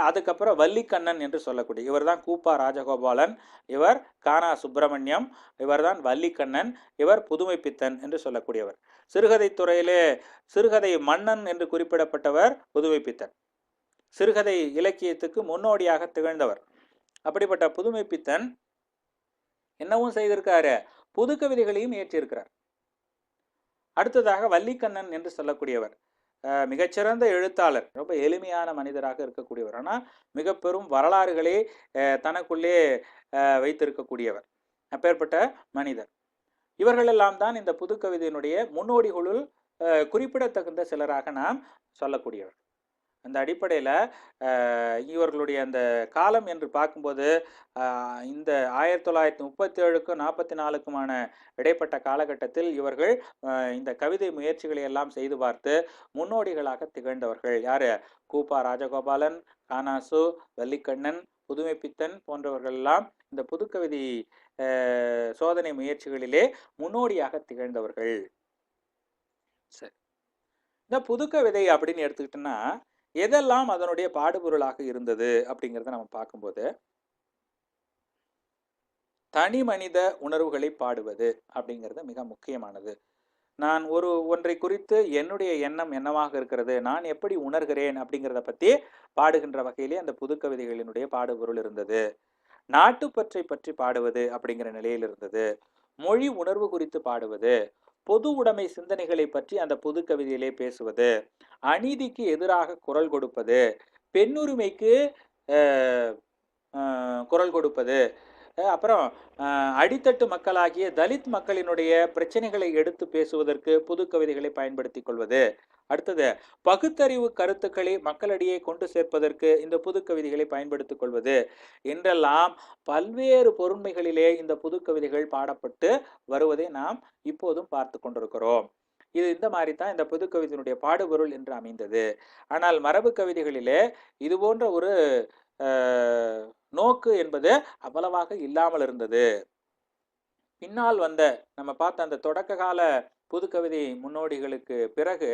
அதுக்கப்புறம் வள்ளிக்கண்ணன் என்று சொல்லக்கூடிய இவர் தான் கூப்பா ராஜகோபாலன், இவர் கானா சுப்பிரமணியம், இவர் தான் வள்ளிக்கண்ணன், இவர் புதுமைப்பித்தன் என்று சொல்லக்கூடியவர். சிறுகதை துறையிலே சிறுகதை மன்னன் என்று குறிப்பிடப்பட்டவர் புதுமைப்பித்தன். சிறுகதை இலக்கியத்துக்கு முன்னோடியாக திகழ்ந்தவர். அப்படிப்பட்ட புதுமைப்பித்தன் என்னவும் செய்திருக்காரு, புது கவிதைகளையும் இயற்றியிருக்கிறார். அடுத்ததாக வள்ளிக்கண்ணன் என்று சொல்லக்கூடியவர் மிகச்சிறந்த எழுத்தாளர், ரொம்ப எளிமையான மனிதராக இருக்கக்கூடியவர், ஆனால் மிக பெரும் வரலாறுகளே தனக்குள்ளே வைத்திருக்கக்கூடியவர், அப்பேற்பட்ட மனிதர். இவர்களெல்லாம் தான் இந்த புது கவிதையினுடைய முன்னோடிகளுள் குறிப்பிடத்தகுந்த சிலராக நாம் சொல்லக்கூடியவர். அந்த அடிப்படையில் இவர்களுடைய அந்த காலம் என்று பார்க்கும்போது இந்த 1937க்கும் 44க்குமான இடைப்பட்ட காலகட்டத்தில் இவர்கள் இந்த கவிதை முயற்சிகளை எல்லாம் செய்து பார்த்து முன்னோடிகளாக திகழ்ந்தவர்கள். யாரு? கூப்பா ராஜகோபாலன், கானாசு, வள்ளிக்கண்ணன், புதுமைப்பித்தன் போன்றவர்கள் எல்லாம் இந்த புதுக்கவிதை சோதனை முயற்சிகளிலே முன்னோடியாக திகழ்ந்தவர்கள். சரி, இந்த புதுக்கவிதை அப்படின்னு எடுத்துக்கிட்டோம்னா எதெல்லாம் அதனுடைய பாடுபொருளாக இருந்தது அப்படிங்கிறத நம்ம பார்க்கும்போது, தனி மனித உணர்வுகளை பாடுவது அப்படிங்கிறது மிக முக்கியமானது. நான் ஒன்றை குறித்து என்னுடைய எண்ணம் என்னவாக இருக்கிறது, நான் எப்படி உணர்கிறேன் அப்படிங்கிறத பற்றி பாடுகின்ற வகையிலே அந்த புதுக்கவிதைகளினுடைய பாடுபொருள் இருந்தது. நாட்டுப்பற்றை பற்றி பாடுவது அப்படிங்கிற நிலையில் இருந்தது. மொழி உணர்வு குறித்து பாடுவது, பொது உடைமை சிந்தனைகளை பற்றி அந்த புது கவிதையிலே பேசுவது, அநீதிக்கு எதிராக குரல் கொடுப்பது, பெண்ணுரிமைக்கு குரல் கொடுப்பது, அப்புறம் அடித்தட்டு மக்களாகிய தலித் மக்களினுடைய பிரச்சனைகளை எடுத்து பேசுவதற்கு புது கவிதைகளை பயன்படுத்தி கொள்வது, அடுத்தது பகுத்தறிவு கருத்துக்களை மக்களிடையே கொண்டு சேர்ப்பதற்கு இந்த புது கவிதைகளை பயன்படுத்திக் கொள்வது என்றெல்லாம் பல்வேறு பொருண்மைகளிலே இந்த புது கவிதைகள் பாடப்பட்டு வருவதை நாம் இப்போதும் பார்த்து கொண்டிருக்கிறோம். இது இந்த மாதிரி தான் இந்த புது கவிதையினுடைய பாடுபொருள் என்று அமைந்தது. ஆனால் மரபு கவிதைகளிலே இது போன்ற ஒரு நோக்கு என்பது அவ்வளவாக இல்லாமல் இருந்தது. பின்னால் வந்த நம்ம பார்த்த அந்த தொடக்க கால புது கவிதை முன்னோடிகளுக்கு பிறகு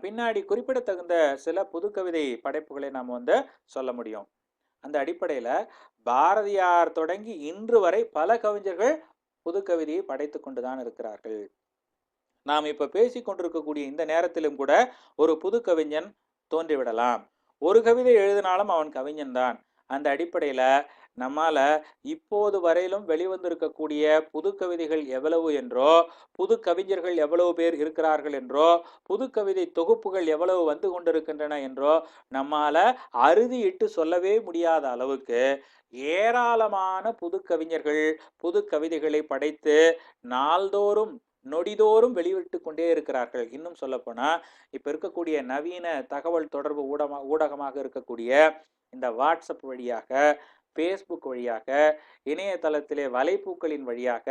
பின்னாடி குறிப்பிடத்தகுந்த சில புது கவிதை படைப்புகளை நாம் சொல்ல முடியும். அந்த அடிப்படையில் பாரதியார் தொடங்கி இன்று வரை பல கவிஞர்கள் புது கவிதையை படைத்து கொண்டுதான் இருக்கிறார்கள். நாம் இப்ப பேசி கொண்டிருக்கக்கூடிய இந்த நேரத்திலும் கூட ஒரு புது கவிஞன் தோன்றிவிடலாம். ஒரு கவிதை எழுதினாலும் அவன் கவிஞன் தான். அந்த அடிப்படையில நம்மால இப்போது வரையிலும் வெளிவந்திருக்கக்கூடிய புது கவிதைகள் எவ்வளவு என்றோ, புது கவிஞர்கள் எவ்வளவு பேர் இருக்கிறார்கள் என்றோ, புது கவிதை தொகுப்புகள் எவ்வளவு வந்து கொண்டிருக்கின்றன என்றோ நம்மால அறுதியிட்டு சொல்லவே முடியாத அளவுக்கு ஏராளமான புது கவிஞர்கள் புது கவிதைகளை படைத்து நாள்தோறும் நொடிதோறும் வெளிவிட்டு கொண்டே இருக்கிறார்கள். இன்னும் சொல்ல போனா இப்ப இருக்கக்கூடிய நவீன தகவல் தொடர்பு ஊடகமாக இருக்கக்கூடிய இந்த வாட்ஸ்அப் வழியாக, ஃபேஸ்புக் வழியாக, இணையதளத்திலே வலைப்பூக்களின் வழியாக,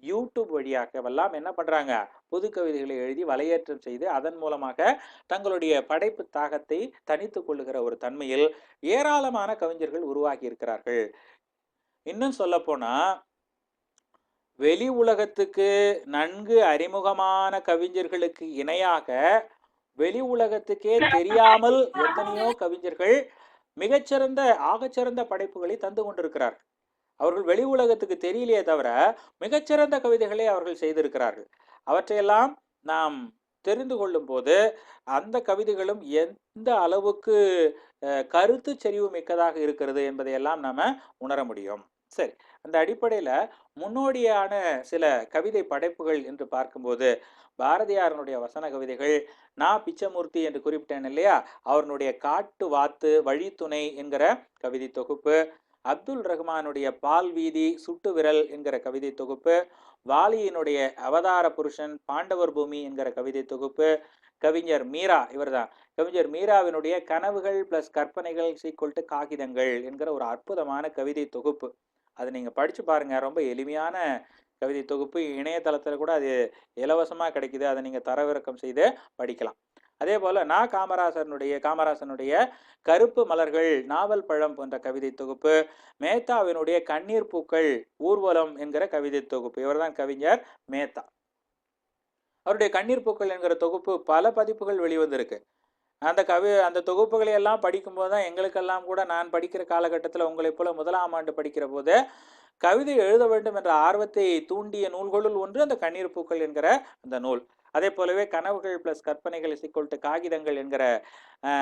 யூடியூப் வழியாக எல்லாம் என்ன பண்றாங்க, புது கவிதைகளை எழுதி வலையேற்றம் செய்து அதன் மூலமாக தங்களுடைய படைப்பு தாகத்தை தனித்து கொள்ளுகிற ஒரு தன்மையில் ஏராளமான கவிஞர்கள் உருவாகி இருக்கிறார்கள். இன்னும் சொல்லப்போனா வெளி உலகத்துக்கு நன்கு அறிமுகமான கவிஞர்களுக்கு இணையாக வெளி உலகத்துக்கே தெரியாமல் எத்தனையோ கவிஞர்கள் மிகச்சிறந்த ஆகச்சிறந்த படைப்புகளை தந்து கொண்டிருக்கிறார்கள். அவர்கள் வெளி உலகத்துக்கு தெரியலையே தவிர மிகச்சிறந்த கவிதைகளை அவர்கள் செய்திருக்கிறார்கள். அவற்றையெல்லாம் நாம் தெரிந்து கொள்ளும் போது அந்த கவிதைகளும் எந்த அளவுக்கு கருத்து செறிவு மிக்கதாக இருக்கிறது என்பதையெல்லாம் நாம உணர முடியும். சரி, அந்த அடிப்படையில முன்னோடியான சில கவிதை படைப்புகள் என்று பார்க்கும்போது பாரதியாரனுடைய வசன கவிதைகள், நான் பிச்சமூர்த்தி என்று குறிப்பிட்டேன் இல்லையா, அவருடைய காட்டு வாத்து வழித்துணை என்கிற கவிதை தொகுப்பு, அப்துல் ரஹ்மானுடைய பால் வீதி சுட்டு விரல் என்கிற கவிதை தொகுப்பு, வாலியினுடைய அவதார புருஷன் பாண்டவர் பூமி என்கிற கவிதை தொகுப்பு, கவிஞர் மீரா, இவர்தான் கவிஞர் மீராவினுடைய கனவுகள் பிளஸ் கற்பனைகள் சீக்குவல் டு காகிதங்கள் என்கிற ஒரு அற்புதமான கவிதை தொகுப்பு. அதை நீங்க படிச்சு பாருங்க, ரொம்ப எளிமையான கவிதை தொகுப்பு. இணையதளத்துல கூட அது இலவசமா கிடைக்குது, அதை நீங்க தரவிறக்கம் செய்து படிக்கலாம். அதே போல காமராசனுடைய கருப்பு மலர்கள் நாவல் பழம் போன்ற கவிதை தொகுப்பு, மேத்தாவினுடைய கண்ணீர் பூக்கள் ஊர்வலம் என்கிற கவிதை தொகுப்பு, இவர்தான் கவிஞர் மேத்தா. அவருடைய கண்ணீர் பூக்கள் என்கிற தொகுப்பு பல பதிப்புகள் வெளிவந்திருக்கு. அந்த தொகுப்புகளை எல்லாம் படிக்கும்போது தான் எங்களுக்கெல்லாம் கூட, நான் படிக்கிற காலகட்டத்தில் உங்களைப் போல முதலாம் ஆண்டு படிக்கிற போது கவிதை எழுத வேண்டும் என்ற ஆர்வத்தை தூண்டிய நூல்களுள் ஒன்று அந்த கண்ணீர் பூக்கள் என்கிற அந்த நூல். அதே போலவே கனவுகள் பிளஸ் கற்பனைகள் இசைக்கொள் காகிதங்கள் என்கிற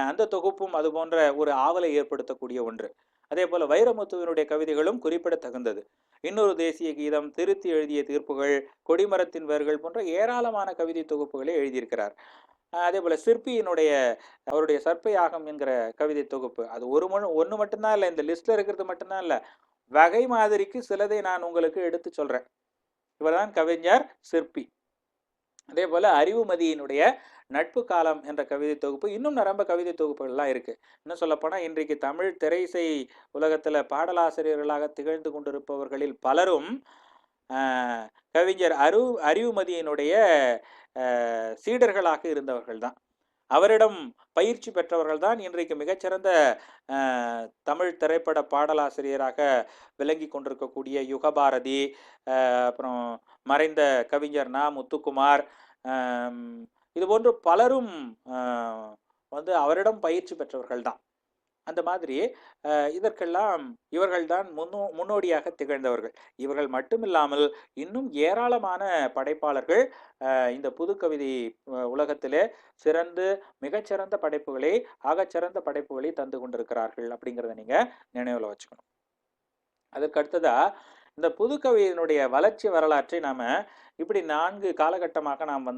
அந்த தொகுப்பும் அது போன்ற ஒரு ஆவலை ஏற்படுத்தக்கூடிய ஒன்று. அதே போல வைரமுத்துவினுடைய கவிதைகளும் குறிப்பிடத்தகுந்தது. இன்னொரு தேசிய கீதம், திருத்தி எழுதிய தீர்ப்புகள், கொடிமரத்தின் வேர்கள் போன்ற ஏராளமான கவிதை தொகுப்புகளை எழுதியிருக்கிறார். அதே போல சிற்பியினுடைய அவருடைய சர்ப்பயாகம் என்கிற கவிதை தொகுப்பு, அது ஒன்று மட்டும்தான் இல்லை, இந்த லிஸ்ட்ல இருக்கிறது மட்டும்தான் இல்லை, வகை மாதிரிக்கு சிலதை நான் உங்களுக்கு எடுத்து சொல்றேன். இவர்தான் கவிஞர் சிற்பி. அதே போல அறிவுமதியினுடைய நட்பு காலம் என்ற கவிதை தொகுப்பு, இன்னும் நிரம்ப கவிதை தொகுப்புகள்லாம் இருக்கு. இன்னும் சொல்லப்போனா இன்றைக்கு தமிழ் திரையிசை உலகத்துல பாடலாசிரியர்களாக திகழ்ந்து கொண்டிருப்பவர்களில் பலரும் கவிஞர் அறிவுமதியினுடைய சீடர்களாக இருந்தவர்கள் தான். அவரிடம் பயிற்சி பெற்றவர்கள் தான் இன்றைக்கு மிகச்சிறந்த தமிழ் திரைப்பட பாடலாசிரியராக விளங்கி கொண்டிருக்கக்கூடிய யுகபாரதி, அப்புறம் மறைந்த கவிஞர் நா முத்துக்குமார், இது போன்று பலரும் அவரிடம் பயிற்சி பெற்றவர்கள் தான். அந்த மாதிரி இதற்கெல்லாம் இவர்கள்தான் முன்னோடியாக திகழ்ந்தவர்கள். இவர்கள் மட்டுமில்லாமல் இன்னும் ஏராளமான படைப்பாளர்கள் இந்த புது கவிதை உலகத்திலே மிகச்சிறந்த படைப்புகளை, ஆகச்சிறந்த படைப்புகளை தந்து கொண்டிருக்கிறார்கள் அப்படிங்கிறத நீங்க நினைவுல வச்சுக்கணும். அதற்கு அடுத்ததா இந்த புது கவிதையினுடைய வளர்ச்சி வரலாற்றை நாம இப்படி 4 காலகட்டமாக நாம்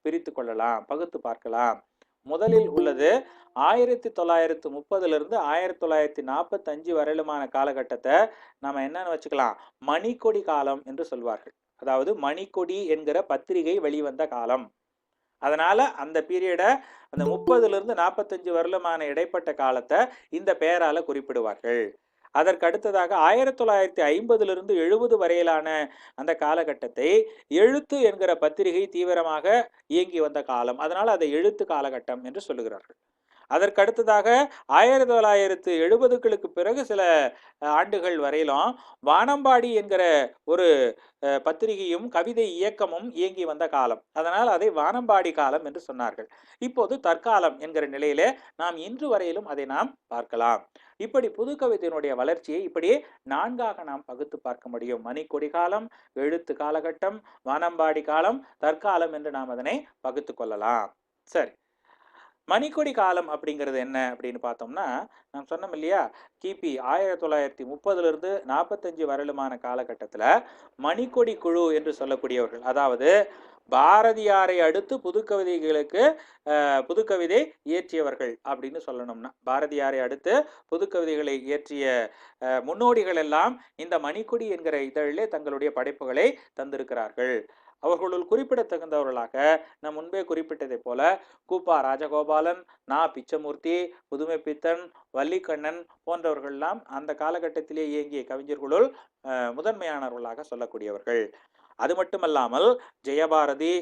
பிரித்து கொள்ளலாம், பகுத்து பார்க்கலாம். முதலில் உள்ளது 1930 1945 வரையிலுமான காலகட்டத்தை நாம என்னன்னு வச்சுக்கலாம், மணிக்கொடி காலம் என்று சொல்வார்கள். அதாவது மணிக்கொடி என்கிற பத்திரிகை வெளிவந்த காலம். அதனால அந்த பீரியட, அந்த 30 45 வருடமான இடைப்பட்ட காலத்தை இந்த பெயரால குறிப்பிடுவார்கள். அதற்கு அடுத்ததாக 1950 70 வரையிலான அந்த காலகட்டத்தை எழுத்து என்கிற பத்திரிகை தீவிரமாக இயங்கி வந்த காலம், அதனால அதை எழுத்து காலகட்டம் என்று சொல்லுகிறார்கள். அதற்கு அடுத்ததாக 1970களுக்கு பிறகு சில ஆண்டுகள் வரையிலும் வானம்பாடி என்கிற ஒரு பத்திரிகையும் கவிதை இயக்கமும் இயங்கி வந்த காலம், அதனால் அதை வானம்பாடி காலம் என்று சொன்னார்கள். இப்போது தற்காலம் என்கிற நிலையிலே நாம் இன்று வரையிலும் அதை நாம் பார்க்கலாம். இப்படி புது கவிதையினுடைய வளர்ச்சியை இப்படி 4ஆக நாம் பகுத்து பார்க்க முடியும். மணிக்கொடி காலம், எழுத்து காலகட்டம், வானம்பாடி காலம், தற்காலம் என்று நாம் அதனை பகுத்து கொள்ளலாம். சரி, மணிக்கொடி காலம் அப்படிங்கிறது என்ன அப்படின்னு பார்த்தோம்னா, நாம் சொன்னோம் இல்லையா, கிபி 1930 45 வரையிலுமான காலகட்டத்தில் மணிக்கொடி குழு என்று சொல்லக்கூடியவர்கள், அதாவது பாரதியாரை அடுத்து புதுக்கவிதை இயற்றியவர்கள் அப்படின்னு சொல்லணும்னா, பாரதியாரை அடுத்து புதுக்கவிதைகளை இயற்றிய முன்னோடிகள் எல்லாம் இந்த மணிக்கொடி என்கிற இதழிலே தங்களுடைய படைப்புகளை தந்திருக்கிறார்கள். அவர்களுள் குறிப்பிடத்தகுந்தவர்களாக நான் முன்பே குறிப்பிட்டதை போல கூப்பா ராஜகோபாலன், நா பிச்சமூர்த்தி, புதுமை பித்தன், வள்ளிக்கண்ணன் போன்றவர்கள்லாம் அந்த காலகட்டத்திலே இயங்கிய கவிஞர்களுள் முதன்மையானவர்களாக சொல்லக்கூடியவர்கள். அது மட்டுமல்லாமல் ஜெயபாரதி,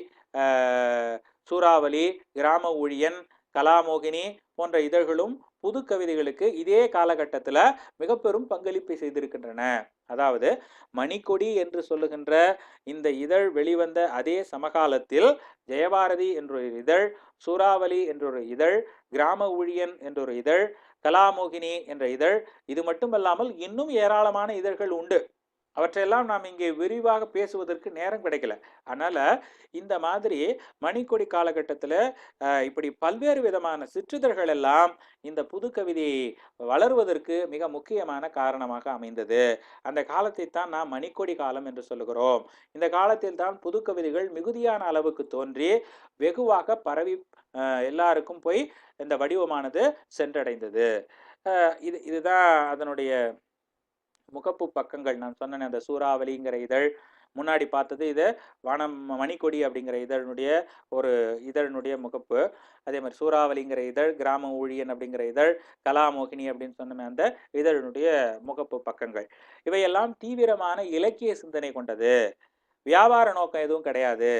சூறாவளி, கிராம ஊழியன், கலாமோகினி போன்ற இதழ்களும் புது கவிதைகளுக்கு இதே காலகட்டத்தில் மிக பெரும் பங்களிப்பை செய்திருக்கின்றன. அதாவது மணிக்கொடி என்று சொல்லுகின்ற இந்த இதழ் வெளிவந்த அதே சமகாலத்தில் ஜெயபாரதி என்றொரு இதழ், சூறாவளி என்றொரு இதழ், கிராம ஊழியன் என்றொரு இதழ், கலாமோகினி என்ற இதழ், இது மட்டுமல்லாமல் இன்னும் ஏராளமான இதழ்கள் உண்டு. அவற்றையெல்லாம் நாம் இங்கே விரிவாக பேசுவதற்கு நேரம் கிடைக்கல. அதனால இந்த மாதிரி மணிக்கொடி காலகட்டத்தில் இப்படி பல்வேறு விதமான சிற்றிதழ்கள் எல்லாம் இந்த புது கவிதை வளருவதற்கு மிக முக்கியமான காரணமாக அமைந்தது. அந்த காலத்தை தான் நாம் மணிக்கொடி காலம் என்று சொல்லுகிறோம். இந்த காலத்தில் தான் புது கவிதைகள் மிகுதியான அளவுக்கு தோன்றி வெகுவாக பரவி எல்லாருக்கும் போய் இந்த வடிவமானது சென்றடைந்தது. இதுதான் அதனுடைய முகப்பு பக்கங்கள். நான் சொன்னேன் அந்த சூறாவளிங்கிற இதழ், முன்னாடி பார்த்தது இது வானம் மணிக்கொடி அப்படிங்கிற இதழுடைய ஒரு இதழுடைய முகப்பு. அதே மாதிரி சூறாவளிங்கிற இதழ், கிராம ஊழியன் அப்படிங்கிற இதழ், கலாமோகினி அப்படின்னு சொன்னமே அந்த இதழுடைய முகப்பு பக்கங்கள். இவையெல்லாம் தீவிரமான இலக்கிய சிந்தனை கொண்டது. வியாபார நோக்கம் எதுவும் கிடையாது.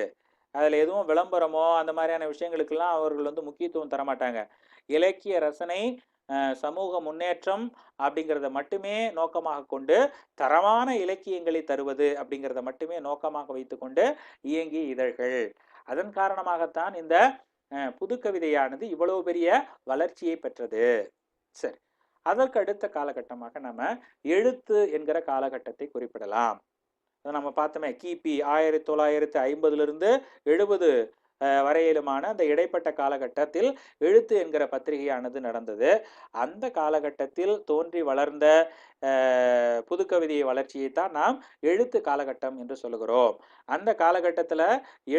அதில் எதுவும் விளம்பரமோ அந்த மாதிரியான விஷயங்களுக்கெல்லாம் அவர்கள் வந்து முக்கியத்துவம் தரமாட்டாங்க. இலக்கிய ரசனை, சமூக முன்னேற்றம் அப்படிங்கிறத மட்டுமே நோக்கமாக கொண்டு, தரமான இலக்கியங்களை தருவது அப்படிங்கிறத மட்டுமே நோக்கமாக வைத்துக்கொண்டு இயங்கிய இதழ்கள். அதன் காரணமாகத்தான் இந்த புது கவிதையானது இவ்வளவு பெரிய வளர்ச்சியை பெற்றது. சரி, அதற்கு அடுத்த காலகட்டமாக நம்ம எழுத்து என்கிற காலகட்டத்தை குறிப்பிடலாம். நம்ம பார்த்தோமே கிபி 1950 70 வரையிலுமான அந்த இடைப்பட்ட காலகட்டத்தில் எழுத்து என்கிற பத்திரிகையானது நடந்தது. அந்த காலகட்டத்தில் தோன்றி வளர்ந்த புதுக்கவிதை வளர்ச்சியைத்தான் நாம் எழுத்து காலகட்டம் என்று சொல்லுகிறோம். அந்த காலகட்டத்தில்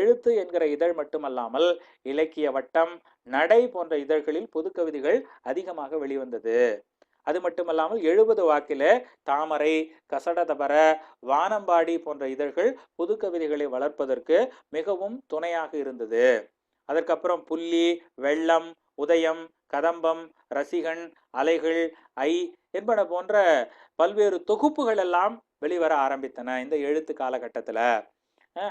எழுத்து என்கிற இதழ் மட்டுமல்லாமல் இலக்கிய வட்டம், நடை போன்ற இதழ்களில் புதுக்கவிதைகள் அதிகமாக வெளிவந்தது. அது மட்டுமல்லாமல் 70 வாக்கில தாமரை, கசடதபர, வானம்பாடி போன்ற இதழ்கள் புது கவிதைகளை வளர்ப்பதற்கு மிகவும் துணையாக இருந்தது. அதற்கப்புறம் புள்ளி, வெள்ளம், உதயம், கதம்பம், ரசிகன், அலைகள், ஐ என்பன போன்ற பல்வேறு தொகுப்புகள் எல்லாம் வெளிவர ஆரம்பித்தன இந்த எழுத்து காலகட்டத்தில்.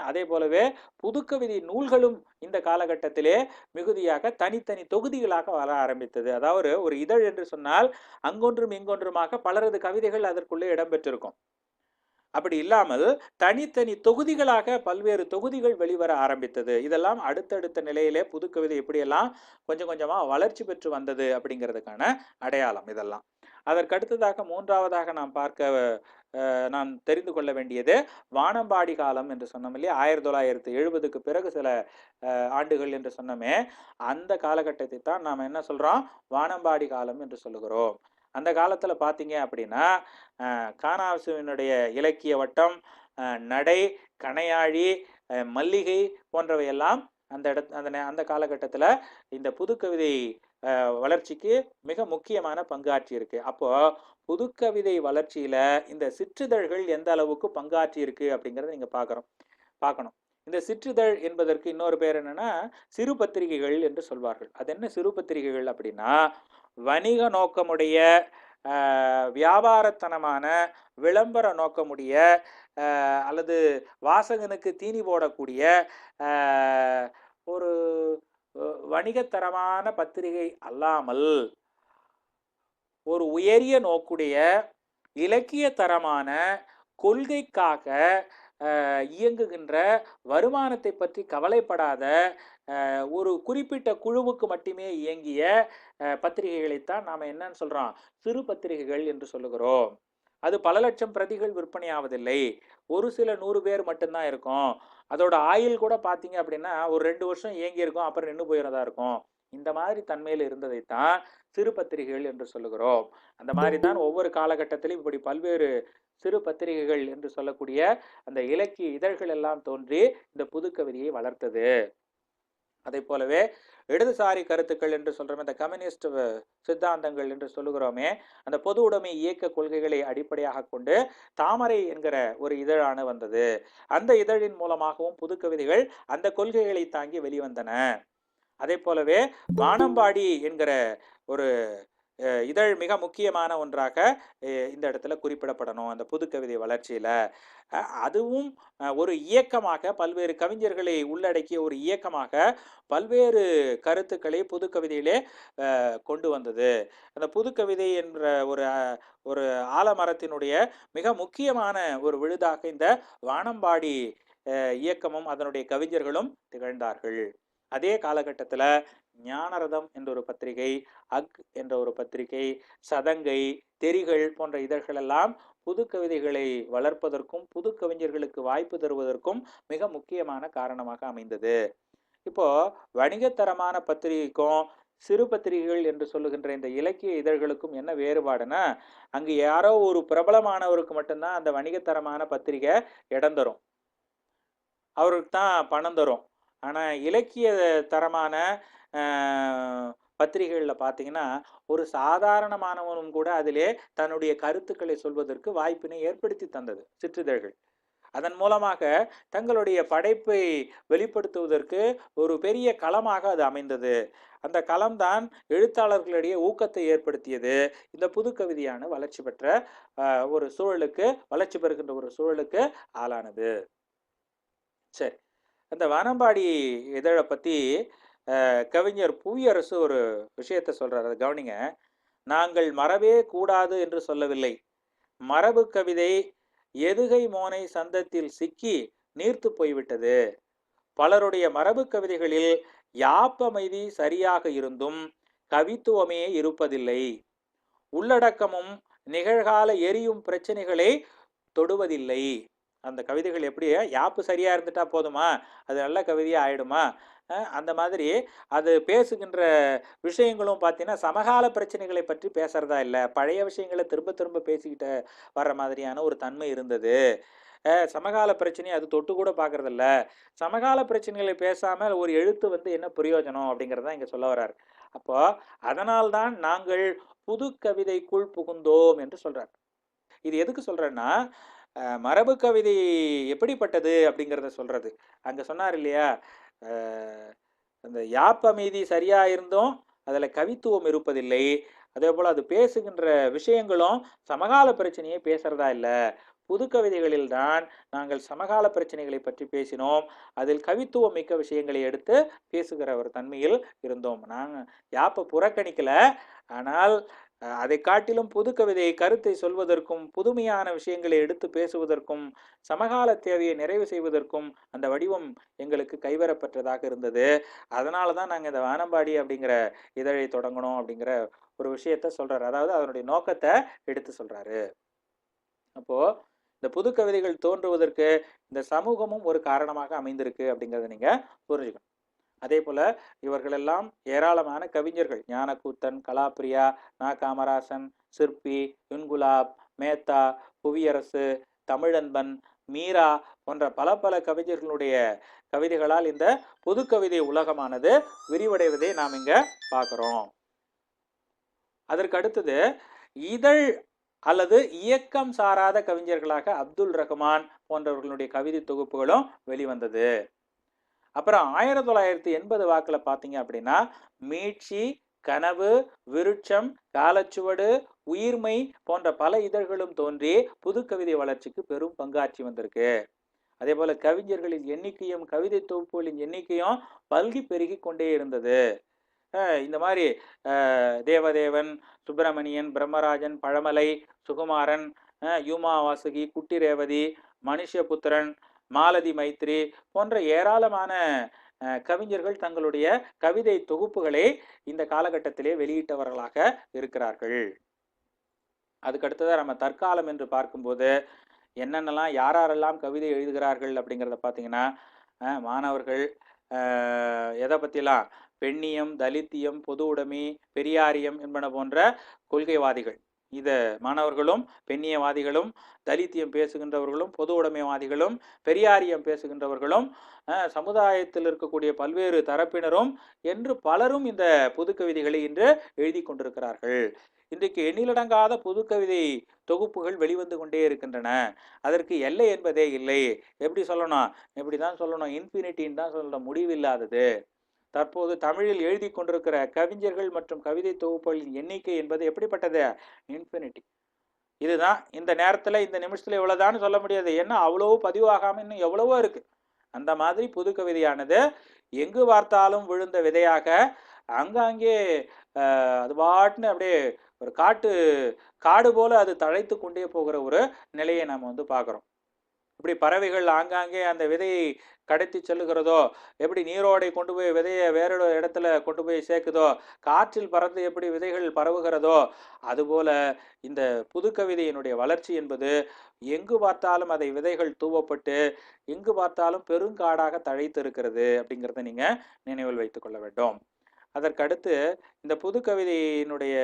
அதே போலவே புதுக்கவிதை நூல்களும் இந்த காலகட்டத்திலே மிகுதியாக தனித்தனி தொகுதிகளாக வர ஆரம்பித்தது. அதாவது ஒரு இதழ் என்று சொன்னால் அங்கொன்றும் இங்கொன்றுமாக பலரது கவிதைகள் அதற்குள்ளே இடம்பெற்றிருக்கும். அப்படி இல்லாமல் தனித்தனி தொகுதிகளாக பல்வேறு தொகுதிகள் வெளிவர ஆரம்பித்தது. இதெல்லாம் அடுத்தடுத்த நிலையிலே புதுக்கவிதை எப்படியெல்லாம் கொஞ்சம் கொஞ்சமா வளர்ச்சி பெற்று வந்தது அப்படிங்கிறதுக்கான அடையாளம் இதெல்லாம். அதற்கடுத்ததாக மூன்றாவதாக நான் தெரிந்து கொள்ள வேண்டியது வானம்பாடி காலம் என்று சொன்னோம் இல்லையா. 1970க்கு பிறகு சில ஆண்டுகள் என்று சொன்னோமே, அந்த காலகட்டத்தை தான் நாம் என்ன சொல்றோம், வானம்பாடி காலம் என்று சொல்லுகிறோம். அந்த காலத்துல பாத்தீங்க அப்படின்னா கானாசுவினுடைய இலக்கிய வட்டம், நடை, கணையாழி, மல்லிகை போன்றவையெல்லாம் அந்த காலகட்டத்துல இந்த புதுக்கவிதை வளர்ச்சிக்கு மிக முக்கியமான பங்காற்றி இருக்கு. அப்போ புதுக்கவிதை வளர்ச்சியில இந்த சிற்றிதழ்கள் எந்த அளவுக்கு பங்காற்றி இருக்கு அப்படிங்கிறத நீங்க பார்க்கணும். இந்த சிற்றிதழ் என்பதற்கு இன்னொரு பேர் என்னன்னா சிறு பத்திரிகைகள் என்று சொல்வார்கள். அது என்ன சிறு பத்திரிகைகள் அப்படின்னா, வணிக நோக்கமுடைய, வியாபாரத்தனமான, விளம்பர நோக்கமுடைய அல்லது வாசகனுக்கு தீனி போடக்கூடிய ஒரு வணிகத்தரமான பத்திரிகை அல்லாமல் ஒரு உயரிய நோக்குடைய இலக்கிய தரமான கொள்கைக்காக இயங்குகின்ற, வருமானத்தை பற்றி கவலைப்படாத ஒரு குறிப்பிட்ட குழுவுக்கு மட்டுமே இயங்கிய பத்திரிகைகளைத்தான் நாம் என்னன்னு சொல்றோம், சிறு பத்திரிகைகள் என்று சொல்லுகிறோம். அது பல லட்சம் பிரதிகள் விற்பனை ஆவதில்லை. ஒரு சில 100 பேர் மட்டும்தான் இருக்கும். அதோட ஆயுள் கூட பார்த்தீங்க அப்படின்னா ஒரு 2 வருஷம் இயங்கி இருக்கும், அப்புறம் நின்று போயிடறதா இருக்கும். இந்த மாதிரி தன்மையில் இருந்ததைத்தான் சிறு பத்திரிகைகள் என்று சொல்லுகிறோம். அந்த மாதிரி தான் ஒவ்வொரு காலகட்டத்திலும் இப்படி பல்வேறு சிறு பத்திரிகைகள் என்று சொல்லக்கூடிய அந்த இலக்கிய இதழ்கள் எல்லாம் தோன்றி இந்த புதுக்கவிதையை வளர்த்தது. அதே போலவே இடதுசாரி கருத்துக்கள் என்று சொல்றோமே, இந்த கம்யூனிஸ்ட் சித்தாந்தங்கள் என்று சொல்லுகிறோமே, அந்த பொது உடைமை இயக்க கொள்கைகளை அடிப்படையாக கொண்டு தாமரை என்கிற ஒரு இதழான வந்தது. அந்த இதழின் மூலமாகவும் புதுக்கவிதைகள் அந்த கொள்கைகளை தாங்கி வெளிவந்தன. அதே போலவே வானம்பாடி என்கிற ஒரு இதழ் மிக முக்கியமான ஒன்றாக இந்த இடத்துல குறிப்பிடப்படணும் அந்த புதுக்கவிதை வளர்ச்சியில. அதுவும் ஒரு இயக்கமாக பல்வேறு கவிஞர்களை உள்ளடக்கிய ஒரு இயக்கமாக பல்வேறு கருத்துக்களை புதுக்கவிதையிலே கொண்டு வந்தது. அந்த புதுக்கவிதை என்ற ஒரு ஆலமரத்தினுடைய மிக முக்கியமான ஒரு விழுதாக இந்த வானம்பாடி இயக்கமும் அதனுடைய கவிஞர்களும் திகழ்ந்தார்கள். அதே காலகட்டத்துல ஞானரதம் என்ற ஒரு பத்திரிகை, அக் என்ற ஒரு பத்திரிகை, சதங்கை, தெரிகள் போன்ற இதழ்கள் எல்லாம் புது கவிதைகளை வளர்ப்பதற்கும் புது கவிஞர்களுக்கு வாய்ப்பு தருவதற்கும் மிக முக்கியமான காரணமாக அமைந்தது. இப்போ வணிகத்தரமான பத்திரிகைக்கும் சிறு பத்திரிகைகள் என்று சொல்லுகின்ற இந்த இலக்கிய இதழ்களுக்கும் என்ன வேறுபாடுனா, அங்கு யாரோ ஒரு பிரபலமானவருக்கு மட்டும்தான் அந்த வணிகத்தரமான பத்திரிகை இடம் தரும், அவருக்கு தான் பணம் தரும். ஆனா இலக்கிய தரமான பத்திரிகைகளில் பார்த்தீங்கன்னா ஒரு சாதாரணமானவனும் கூட அதிலே தன்னுடைய கருத்துக்களை சொல்வதற்கு வாய்ப்பினை ஏற்படுத்தி தந்தது சிற்றிதழ்கள். அதன் மூலமாக தங்களுடைய படைப்பை வெளிப்படுத்துவதற்கு ஒரு பெரிய களமாக அது அமைந்தது. அந்த களம்தான் எழுத்தாளர்களிடையே ஊக்கத்தை ஏற்படுத்தியது. இந்த புது கவிதையான வளர்ச்சி பெற்ற ஒரு சூழலுக்கு, வளர்ச்சி பெறுகின்ற ஒரு சூழலுக்கு ஆளானது. சரி, அந்த வானம்பாடி இதழை பற்றி கவிஞர் புவியரசு ஒரு விஷயத்தை சொல்றாரு, அதை கவனிங்க. நாங்கள் மறவே கூடாது என்று சொல்லவில்லை. மரபு கவிதை எதுகை மோனை சந்தத்தில் சிக்கி நீர்த்து போய்விட்டது. பலருடைய மரபு கவிதைகளில் யாப்பமைதி சரியாக இருந்தும் கவித்துவமே இருப்பதில்லை. உள்ளடக்கமும் நிகழ்கால எரியும் பிரச்சனைகளை தொடுவதில்லை. அந்த கவிதைகள் எப்படி, யாப்பு சரியா இருந்துட்டா போதுமா, அது நல்ல கவிதையா ஆயிடுமா? அந்த மாதிரி அது பேசுகின்ற விஷயங்களும் பார்த்தீங்கன்னா சமகால பிரச்சனைகளை பற்றி பேசுறதா இல்லை, பழைய விஷயங்களை திரும்ப திரும்ப பேசிக்கிட்டு வர்ற மாதிரியான ஒரு தன்மை இருந்தது. சமகால பிரச்சனையை அது தொட்டு கூட பார்க்கறதில்ல. சமகால பிரச்சனைகளை பேசாமல் ஒரு எழுத்து வந்து என்ன பிரயோஜனம் அப்படிங்கிறத இங்கே சொல்ல வர்றாரு. அப்போ அதனால்தான் நாங்கள் புது கவிதைக்குள் புகுந்தோம் என்று சொல்றார். இது எதுக்கு சொல்றேன்னா, மரபு கவிதை எப்படிப்பட்டது அப்படிங்கிறத சொல்றது. அங்க சொன்னார் இல்லையா, அந்த யாப்பமைதி சரியா இருந்தும் அதுல கவித்துவம் இருப்பதில்லை. அதே போல அது பேசுகின்ற விஷயங்களும் சமகால பிரச்சனையை பேசுறதா இல்லை. புது கவிதைகளில் தான் நாங்கள் சமகால பிரச்சனைகளை பற்றி பேசினோம். அதில் கவித்துவம் மிக்க விஷயங்களை எடுத்து பேசுகிற ஒரு தன்மையில் இருந்தோம். நாங்கள் யாப்பை புறக்கணிக்கல, ஆனால் அதை காட்டிலும் புது கவிதையை கருத்தை சொல்வதற்கும் புதுமையான விஷயங்களை எடுத்து பேசுவதற்கும் சமகால தேவையை நிறைவு செய்வதற்கும் அந்த வடிவம் எங்களுக்கு கைவரப்பெற்றதாக இருந்தது. அதனால தான் நாங்கள் இந்த வானம்பாடி அப்படிங்கிற இதழை தொடங்கணும் அப்படிங்கிற ஒரு விஷயத்த சொல்றாரு. அதாவது அதனுடைய நோக்கத்தை எடுத்து சொல்றாரு. அப்போ இந்த புது கவிதைகள் தோன்றுவதற்கு இந்த சமூகமும் ஒரு காரணமாக அமைந்திருக்கு அப்படிங்கிறத நீங்க புரிஞ்சுக்கணும். அதே போல இவர்களெல்லாம் ஏராளமான கவிஞர்கள், ஞானக்கூத்தன், கலாப்பிரியா, நா காமராசன், சிற்பி, யுன்குலாப், மேத்தா, புவியரசு, தமிழன்பன், மீரா போன்ற பல பல கவிஞர்களுடைய கவிதைகளால் இந்த புது கவிதை உலகமானது விரிவடைவதை நாம் இங்க பார்க்கிறோம். அதற்கு அடுத்தது இதழ் அல்லது இயக்கம் சாராத கவிஞர்களாக அப்துல் ரஹ்மான் போன்றவர்களுடைய கவிதை தொகுப்புகளும் வெளிவந்தது. அப்புறம் 1980 வாக்கில் பார்த்தீங்க அப்படின்னா மீட்சி, கனவு, விருட்சம், காலச்சுவடு, உயிர்மை போன்ற பல இதழ்களும் தோன்றி புது கவிதை வளர்ச்சிக்கு பெரும் பங்காற்றி வந்திருக்கு. அதே போல கவிஞர்களின் எண்ணிக்கையும் கவிதை தொகுப்புகளின் எண்ணிக்கையும் பல்கி பெருகி கொண்டே இருந்தது. இந்த மாதிரி தேவதேவன், சுப்பிரமணியன், பிரம்மராஜன், பழமலை, சுகுமாரன், யூமா வாசுகி, குட்டி ரேவதி, மனுஷபுத்திரன், மாலதி மைத்ரி போன்ற ஏராளமான கவிஞர்கள் தங்களுடைய கவிதை தொகுப்புகளை இந்த காலகட்டத்திலே வெளியிட்டவர்களாக இருக்கிறார்கள். அதுக்கடுத்ததான் நம்ம தற்காலம் என்று பார்க்கும்போது என்னென்னலாம் யாரெல்லாம் கவிதை எழுதுகிறார்கள் அப்படிங்கிறத பார்த்தீங்கன்னா, மாணவர்கள் எதை பற்றிலாம், பெண்ணியம், தலித்தியம், பொது உடைமை, பெரியாரியம் என்பன போன்ற கொள்கைவாதிகள், இதை மாணவர்களும் பெண்ணியவாதிகளும் தலித்தியம் பேசுகின்றவர்களும் பொது உடைமைவாதிகளும் பெரியாரியம் பேசுகின்றவர்களும் சமுதாயத்தில் இருக்கக்கூடிய பல்வேறு தரப்பினரும் என்று பலரும் இந்த புது கவிதைகளை இன்று எழுதி கொண்டிருக்கிறார்கள். இன்றைக்கு எண்ணிலடங்காத புது கவிதை தொகுப்புகள் வெளிவந்து கொண்டே இருக்கின்றன. அதற்கு எல்லை என்பதே இல்லை. எப்படி சொல்லணும், இப்படிதான் சொல்லணும், இன்ஃபினிட்டின்னு தான் சொல்லணும், முடிவில்லாதது. தற்போது தமிழில் எழுதி கொண்டிருக்கிற கவிஞர்கள் மற்றும் கவிதை தொகுப்புகளின் எண்ணிக்கை என்பது எப்படிப்பட்டது? இன்ஃபினிட்டி. இதுதான் இந்த நேரத்தில் இந்த நிமிஷத்தில் இவ்வளோதான்னு சொல்ல முடியாது. ஏன்னா அவ்வளோ பதிவாகாமல் இன்னும் எவ்வளவோ இருக்கு. அந்த மாதிரி புது கவிதையானது எங்கு பார்த்தாலும் விழுந்த விதையாக அங்காங்கே அது பாட்டுன்னு அப்படியே ஒரு காடு போல அது தழைத்து கொண்டே போகிற ஒரு நிலையை நாம் வந்து பார்க்குறோம். இப்படி பறவைகள் ஆங்காங்கே அந்த விதையை கடத்தி செல்லுகிறதோ, எப்படி நீரோடை கொண்டு போய் விதையை வேற இடத்துல கொண்டு போய் சேர்க்குதோ, காற்றில் பறந்து எப்படி விதைகள் பரவுகிறதோ, அதுபோல இந்த புது கவிதையினுடைய வளர்ச்சி என்பது எங்கு பார்த்தாலும் அதை விதைகள் தூவப்பட்டு எங்கு பார்த்தாலும் பெருங்காடாக தழைத்து இருக்கிறது அப்படிங்கிறத நீங்க நினைவில் வைத்துக் கொள்ள வேண்டும். அதற்கடுத்து இந்த புது கவிதையினுடைய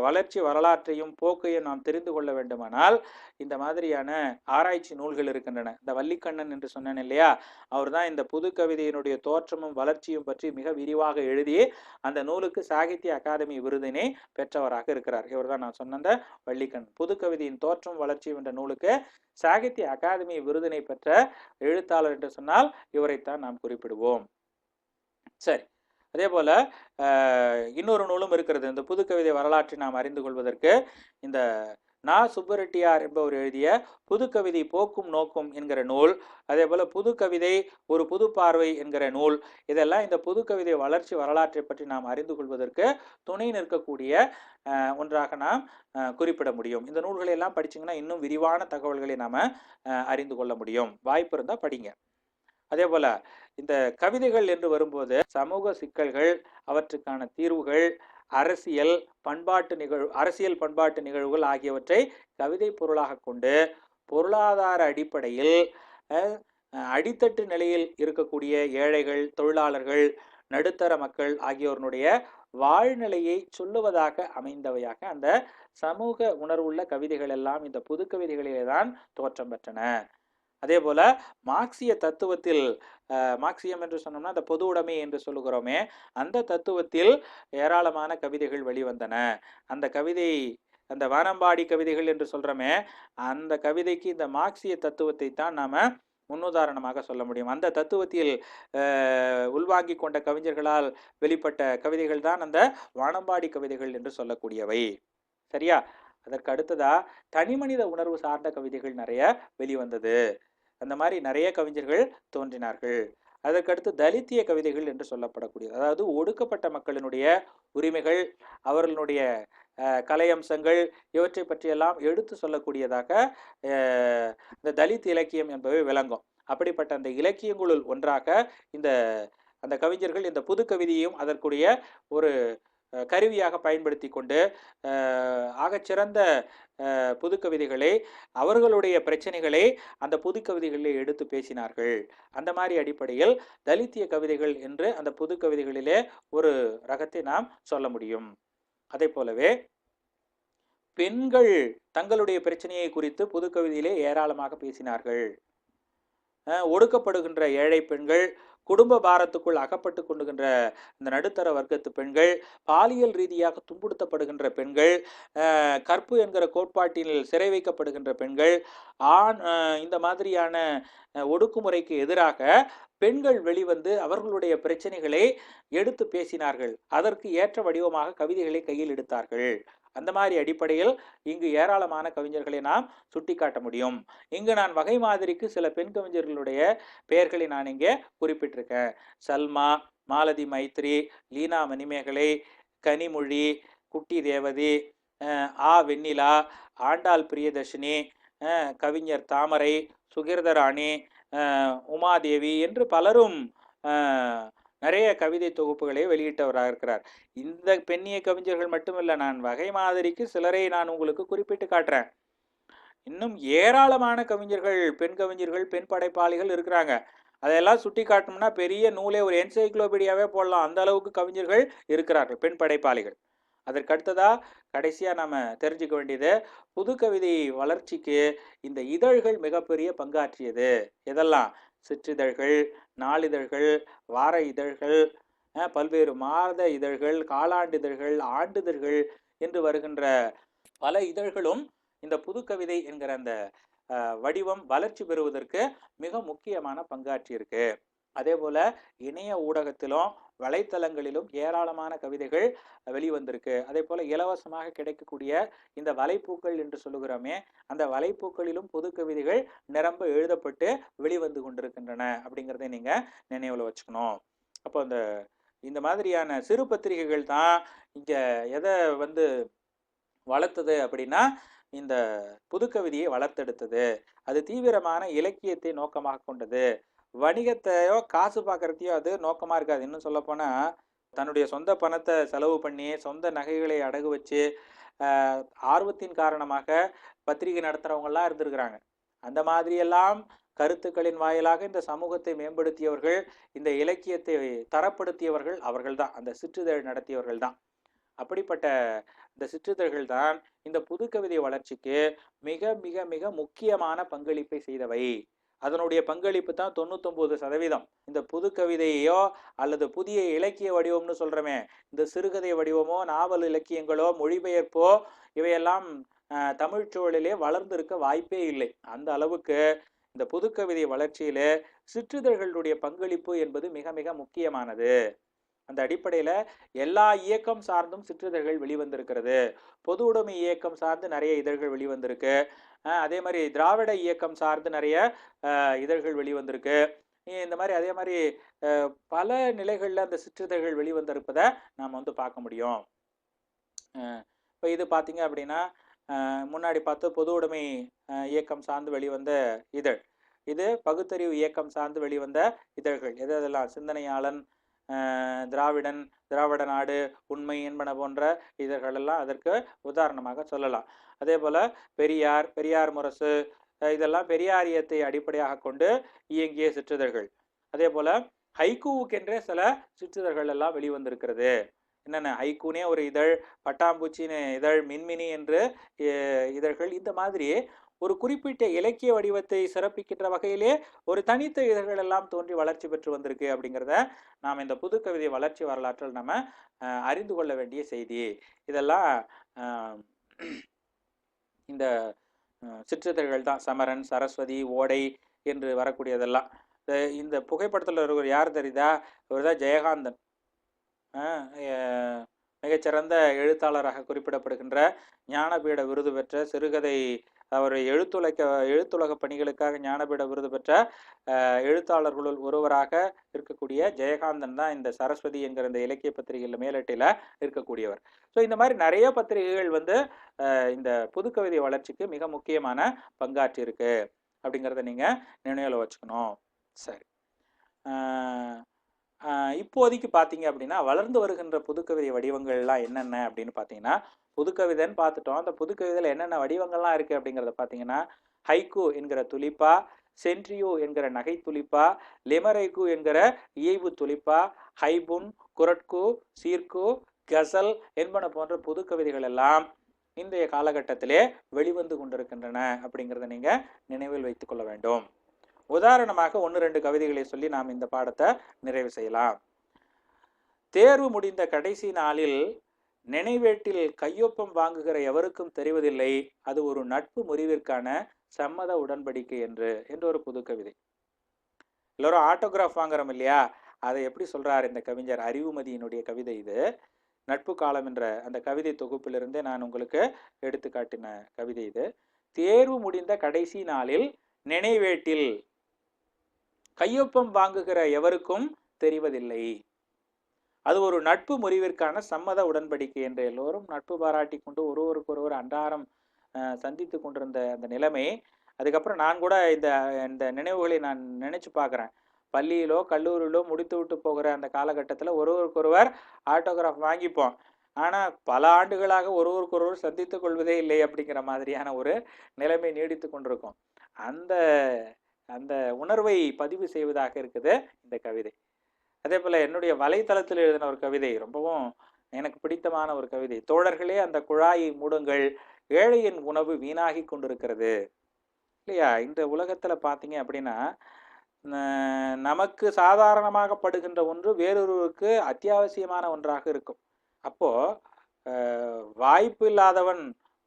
வளர்ச்சி வரலாற்றையும் போக்கையும் நாம் தெரிந்து கொள்ள வேண்டுமானால் இந்த மாதிரியான ஆராய்ச்சி நூல்கள் இருக்கின்றன. இந்த வள்ளிக்கண்ணன் என்று சொன்னேன் இல்லையா, அவர் தான் இந்த புது கவிதையினுடைய தோற்றமும் வளர்ச்சியும் பற்றி மிக விரிவாக எழுதி அந்த நூலுக்கு சாகித்ய அகாதமி விருதினை பெற்றவராக இருக்கிறார். இவர் தான் நான் சொன்ன அந்த வள்ளிக்கண்ணன். புது கவிதையின் தோற்றம் வளர்ச்சியும் என்ற நூலுக்கு சாகித்ய அகாதமி விருதினை பெற்ற எழுத்தாளர் என்று சொன்னால் இவரைத்தான் நாம் குறிப்பிடுவோம். சரி, அதே போல இன்னொரு நூலும் இருக்கிறது. இந்த புது கவிதை வரலாற்றை நாம் அறிந்து கொள்வதற்கு இந்த நா. சுப்பரெட்டியார் என்பவர் எழுதிய புது கவிதை போக்கும் நோக்கும் என்கிற நூல், அதே போல புது கவிதை ஒரு புது பார்வை என்கிற நூல், இதெல்லாம் இந்த புது கவிதை வளர்ச்சி வரலாற்றை பற்றி நாம் அறிந்து கொள்வதற்கு துணை நிற்கக்கூடிய ஒன்றாக நாம் குறிப்பிட முடியும். இந்த நூல்களை எல்லாம் படிச்சிங்கன்னா இன்னும் விரிவான தகவல்களை நாம் அறிந்து கொள்ள முடியும். வாய்ப்பு இருந்தால் படிங்க. அதே போல இந்த கவிதைகள் என்று வரும்போது சமூக சிக்கல்கள், அவற்றுக்கான தீர்வுகள், அரசியல் பண்பாட்டு நிகழ்வுகள் ஆகியவற்றை கவிதை பொருளாக கொண்டு பொருளாதார அடிப்படையில் அடித்தட்டு நிலையில் இருக்கக்கூடிய ஏழைகள், தொழிலாளர்கள், நடுத்தர மக்கள் ஆகியோருடைய வாழ்நிலையை சொல்லுவதாக அமைந்தவையாக அந்த சமூக உணர்வுள்ள கவிதைகள் எல்லாம் இந்த புது கவிதைகளிலே தான் தோற்றம் பெற்றன. அதே போல மார்க்சிய தத்துவத்தில், மார்க்சியம் என்று சொன்னோம்னா அந்த பொது உடைமை என்று சொல்லுகிறோமே, அந்த தத்துவத்தில் ஏராளமான கவிதைகள் வெளிவந்தன. அந்த வானம்பாடி கவிதைகள் என்று சொல்றோமே, அந்த கவிதைக்கு இந்த மார்க்சிய தத்துவத்தை தான் நாம முன்னுதாரணமாக சொல்ல முடியும். அந்த தத்துவத்தில் உள்வாங்கி கொண்ட கவிஞர்களால் வெளிப்பட்ட கவிதைகள் தான் அந்த வானம்பாடி கவிதைகள் என்று சொல்லக்கூடியவை. சரியா? அதற்கு அடுத்ததா தனிமனித உணர்வு சார்ந்த கவிதைகள் நிறைய வெளிவந்தது. அந்த மாதிரி நிறைய கவிஞர்கள் தோன்றினார்கள். அதற்கடுத்து தலித்திய கவிதைகள் என்று சொல்லப்படக்கூடியது, அதாவது ஒடுக்கப்பட்ட மக்களினுடைய உரிமைகள், அவர்களுடைய கலையம்சங்கள், இவற்றை பற்றியெல்லாம் எடுத்து சொல்லக்கூடியதாக இந்த தலித் இலக்கியம் என்பவை விளங்கும். அப்படிப்பட்ட அந்த இலக்கியங்களுள் ஒன்றாக அந்த கவிஞர்கள் இந்த புது கவிதையும் அதற்குரிய ஒரு கருவியாக பயன்படுத்தி கொண்டு ஆகச்சிறந்த புது கவிதைகளை, அவர்களுடைய பிரச்சனைகளை அந்த புது கவிதைகளிலே எடுத்து பேசினார்கள். அந்த மாதிரி அடிப்படையில் தலித்திய கவிதைகள் என்று அந்த புது கவிதைகளிலே ஒரு ரகத்தை நாம் சொல்ல முடியும். அதே போலவே பெண்கள் தங்களுடைய பிரச்சனையை குறித்து புது கவிதையிலே ஏராளமாக பேசினார்கள். ஒடுக்கப்படுகின்ற ஏழை பெண்கள், குடும்ப பாரத்துக்குள் அகப்பட்டு கொண்டுகின்ற இந்த நடுத்தர வர்க்கத்து பெண்கள், பாலியல் ரீதியாக துன்புறுத்தப்படுகின்ற பெண்கள், கற்பு என்கிற கோட்பாட்டில் சிறை வைக்கப்படுகின்ற பெண்கள், இந்த மாதிரியான ஒடுக்குமுறைக்கு எதிராக பெண்கள் வெளிவந்து அவர்களுடைய பிரச்சனைகளை எடுத்து பேசினார்கள். அதற்கு ஏற்ற வடிவமாக கவிதைகளை கையில் எடுத்தார்கள். அந்த மாதிரி அடிப்படையில் இங்கு ஏராளமான கவிஞர்களை நாம் சுட்டிக்காட்ட முடியும். இங்கு நான் வகை மாதிரிக்கு சில பெண் கவிஞர்களுடைய பெயர்களை நான் இங்கே குறிப்பிட்டிருக்கேன். சல்மா, மாலதி மைத்ரி, லீனா மணிமேகலை, கனிமொழி, குட்டி தேவதி, வெண்ணிலா, ஆண்டாள் பிரியதர்ஷினி, கவிஞர் தாமரை, சுகிர்தராணி, உமாதேவி என்று பலரும் நிறைய கவிதை தொகுப்புகளை வெளியிட்டவராக இருக்கிறார். இந்த பெண்ணிய கவிஞர்கள் மட்டுமல்ல, நான் வகை மாதிரிக்கு சிலரை நான் உங்களுக்கு குறிப்பிட்டு காட்டுறேன். இன்னும் ஏராளமான கவிஞர்கள், பெண் கவிஞர்கள், பெண் படைப்பாளிகள் இருக்கிறாங்க. அதெல்லாம் சுட்டி காட்டணும்னா பெரிய நூலே, ஒரு என்சைக்ளோபீடியாவே போடலாம். அந்த அளவுக்கு கவிஞர்கள் இருக்கிறார்கள், பெண் படைப்பாளிகள். அதற்கடுத்ததா கடைசியா நாம தெரிஞ்சுக்க வேண்டியது, புது கவிதை வளர்ச்சிக்கு இந்த இதழ்கள் மிகப்பெரிய பங்காற்றியது. எதெல்லாம்? சிற்றிதழ்கள், நாளிதழ்கள், வார இதழ்கள், பல்வேறு மாத இதழ்கள், காலாண்டு இதழ்கள், ஆண்டிதழ்கள் என்று வருகின்ற பல இதழ்களும் இந்த புது கவிதை என்கிற அந்த வடிவம் வளர்ச்சி பெறுவதற்கு மிக முக்கியமான பங்காற்றி இருக்கு. அதே போல இணைய ஊடகத்திலும் வலைத்தளங்களிலும் ஏராளமான கவிதைகள் வெளிவந்திருக்கு. அதே போல இலவசமாக கிடைக்கக்கூடிய இந்த வலைப்பூக்கள் என்று சொல்லுகிறோமே, அந்த வலைப்பூக்களிலும் புது கவிதைகள் நிரம்ப எழுதப்பட்டு வெளிவந்து கொண்டிருக்கின்றன அப்படிங்கிறதை நீங்க நினைவுல வச்சுக்கணும். அப்போ இந்த மாதிரியான சிறு பத்திரிகைகள் தான் இங்க எதை வந்து வளர்த்தது அப்படின்னா, இந்த புதுக்கவிதையை வளர்த்தெடுத்தது. அது தீவிரமான இலக்கியத்தை நோக்கமாக கொண்டது. வணிகத்தையோ, காசு பார்க்கறதையோ அது நோக்கமா இருக்காது. இன்னும் சொல்லப்போனா, தன்னுடைய சொந்த பணத்த செலவு பண்ணி, சொந்த நகைகளை அடகு வச்சு, அ ஆர்வத்தின் காரணமாக பத்திரிகை நடத்துறவங்கலாம் இருந்திருக்கிறாங்க. அந்த மாதிரியெல்லாம் கருத்துக்களின் வாயிலாக இந்த சமூகத்தை மேம்படுத்தியவர்கள், இந்த இலக்கியத்தை தரப்படுத்தியவர்கள் அவர்கள் தான். அந்த சிற்றிதழ் நடத்தியவர்கள் தான். அப்படிப்பட்ட இந்த சிற்றிதழ்கள் தான் இந்த புதுக்கவிதை வளர்ச்சிக்கு மிக மிக மிக முக்கியமான பங்களிப்பை செய்தவை. அதனுடைய பங்களிப்பு தான் 99%. இந்த புதுக்கவிதையோ அல்லது புதிய இலக்கிய வடிவம்னு சொல்றோமே, இந்த சிறுகதை வடிவமோ, நாவல் இலக்கியங்களோ, மொழிபெயர்ப்போ இவையெல்லாம் தமிழ் சூழலிலே வளர்ந்திருக்க வாய்ப்பே இல்லை. அந்த அளவுக்கு இந்த புதுக்கவிதை வளர்ச்சியிலே சிற்றிதழ்களுடைய பங்களிப்பு என்பது மிக மிக முக்கியமானது. அந்த அடிப்படையில எல்லா இயக்கம் சார்ந்தும் சிற்றிதழ்கள் வெளிவந்திருக்கிறது. பொது உடைமை இயக்கம் சார்ந்து நிறைய இதழ்கள் வெளிவந்திருக்கு. அதே மாதிரி திராவிட இயக்கம் சார்ந்து நிறைய இதழ்கள் வெளிவந்திருக்கு. இந்த மாதிரி அதே மாதிரி பல நிலைகள்ல அந்த சிற்றிதழ்கள் வெளிவந்திருப்பதை நாம் வந்து பார்க்க முடியும். இப்போ இது பார்த்தீங்க அப்படின்னா, முன்னாடி பார்த்து பொது உடைமை இயக்கம் சார்ந்து வெளிவந்த இதழ். இது பகுத்தறிவு இயக்கம் சார்ந்து வெளிவந்த இதழ்கள். எதெல்லாம்? சிந்தனையாளன், திராவிடன், திராவிட நாடு, உண்மை என்பன போன்ற இதழ்களெல்லாம் அதற்கு உதாரணமாக சொல்லலாம். அதே போல பெரியார், பெரியார் முரசு, இதெல்லாம் பெரியாரியத்தை அடிப்படையாக கொண்டு இயங்கிய சிற்றிதழ்கள். அதே போல ஹைக்கூவுக்கென்றே சில சிற்றிதழ்கள் எல்லாம் வெளிவந்திருக்கிறது. என்னென்ன? ஹைக்கூனே ஒரு இதழ், பட்டாம்பூச்சின்னு இதழ், மின்மினி என்று இதழ்கள். இந்த மாதிரி ஒரு குறிப்பிட்ட இலக்கிய வடிவத்தை சிறப்பிக்கின்ற வகையிலே ஒரு தனித்த இதழ்கள் எல்லாம் தோன்றி வளர்ச்சி பெற்று வந்திருக்கு அப்படிங்கிறத நாம் இந்த புதுக்கவிதை வளர்ச்சி வரலாற்றில் நம்ம அறிந்து கொள்ள வேண்டிய செய்தி. இதெல்லாம் இந்த சிற்றிதழ்கள் தான். சமரன், சரஸ்வதி, ஓடை என்று வரக்கூடியதெல்லாம். இந்த புகைப்படத்தில் ஒருவர் யார் தெரியுதா? இவர் தான் ஜெயகாந்தன். மிகச்சிறந்த எழுத்தாளராக குறிப்பிடப்படுகின்ற ஞானபீட விருது பெற்ற சிறுகதை, அவர் எழுத்துலக பணிகளுக்காக ஞானபீட விருது பெற்ற எழுத்தாளர்களுள் ஒருவராக இருக்கக்கூடிய ஜெயகாந்தன் தான் இந்த சரஸ்வதி என்கிற இந்த இலக்கிய பத்திரிகையில் மேலட்டையில் இருக்கக்கூடியவர். ஸோ இந்த மாதிரி நிறைய பத்திரிகைகள் வந்து இந்த புதுக்கவிதை வளர்ச்சிக்கு மிக முக்கியமான பங்காற்றி இருக்கு அப்படிங்கிறத நீங்கள் நினைவில் வச்சுக்கணும். சரி, இப்போதைக்கு பார்த்தீங்க அப்படின்னா வளர்ந்து வருகின்ற புதுக்கவிதை வடிவங்கள்லாம் என்னென்ன அப்படின்னு பார்த்தீங்கன்னா, புதுக்கவிதைன்னு பார்த்துட்டோம். அந்த புதுக்கவிதையில் என்னென்ன வடிவங்கள்லாம் இருக்குது அப்படிங்கிறத பார்த்தீங்கன்னா, ஹைக்கூ என்கிற துளிப்பா, சென்ட்ரியோ என்கிற நகை துளிப்பா, லெமரைக்கு என்கிற இயைபு துளிப்பா, ஹைபுன், குரட்கு, சீர்கு, கசல் என்பன போன்ற புதுக்கவிதைகள் எல்லாம் இன்றைய காலகட்டத்திலே வெளிவந்து கொண்டிருக்கின்றன அப்படிங்கிறத நீங்கள் நினைவில் வைத்துக் கொள்ள வேண்டும். உதாரணமாக 1-2 கவிதைகளை சொல்லி நாம் இந்த பாடத்தை நிறைவு செய்யலாம். தேர்வு முடிந்த கடைசி நாளில் நினைவேட்டில் கையொப்பம் வாங்குகிற எவருக்கும் தெரிவதில்லை, அது ஒரு நட்பு முறிவிற்கான சம்மத உடன்படிக்கை என்று ஒரு புது கவிதை. எல்லோரும் ஆட்டோகிராஃப் வாங்குறோம் இல்லையா? அதை எப்படி சொல்றார் இந்த கவிஞர்? அறிவுமதியினுடைய கவிதை இது. நட்பு காலம் என்ற அந்த கவிதை தொகுப்பிலிருந்தே நான் உங்களுக்கு எடுத்து காட்டின கவிதை இது. தேர்வு முடிந்த கடைசி நாளில் நினைவேட்டில் கையொப்பம் வாங்குகிற எவருக்கும் தெரிவதில்லை, அது ஒரு நட்பு முறிவிற்கான சம்மத உடன்படிக்கை என்று எல்லோரும் நட்பு பாராட்டி கொண்டு ஒருவருக்கொருவர் அன்றாடம் சந்தித்து கொண்டிருந்த அந்த நிலைமை. அதுக்கப்புறம் நான் கூட இந்த நினைவுகளை நான் நினைச்சு பார்க்குறேன். பள்ளியிலோ கல்லூரியிலோ முடித்து விட்டு போகிற அந்த காலகட்டத்தில் ஒருவருக்கொருவர் ஆட்டோகிராஃப் வாங்கிப்போம். ஆனால் பல ஆண்டுகளாக ஒருவருக்கொருவர் சந்தித்து கொள்வதே இல்லை அப்படிங்கிற மாதிரியான ஒரு நிலைமை நீடித்து கொண்டிருக்கும். அந்த அந்த உணர்வை பதிவு செய்வதாக இருக்குது இந்த கவிதை. அதே போல என்னுடைய வலைத்தளத்தில் எழுதின ஒரு கவிதை, ரொம்பவும் எனக்கு பிடித்தமான ஒரு கவிதை. தோழர்களே, அந்த குழாயை மூடுங்கள், ஏழையின் உணவு வீணாகி கொண்டிருக்கிறது. இல்லையா? இந்த உலகத்துல பார்த்தீங்க அப்படின்னா, நமக்கு சாதாரணமாக படுகின்ற ஒன்று வேறொருவருக்கு அத்தியாவசியமான ஒன்றாக இருக்கும். அப்போ வாய்ப்பு இல்லாதவன்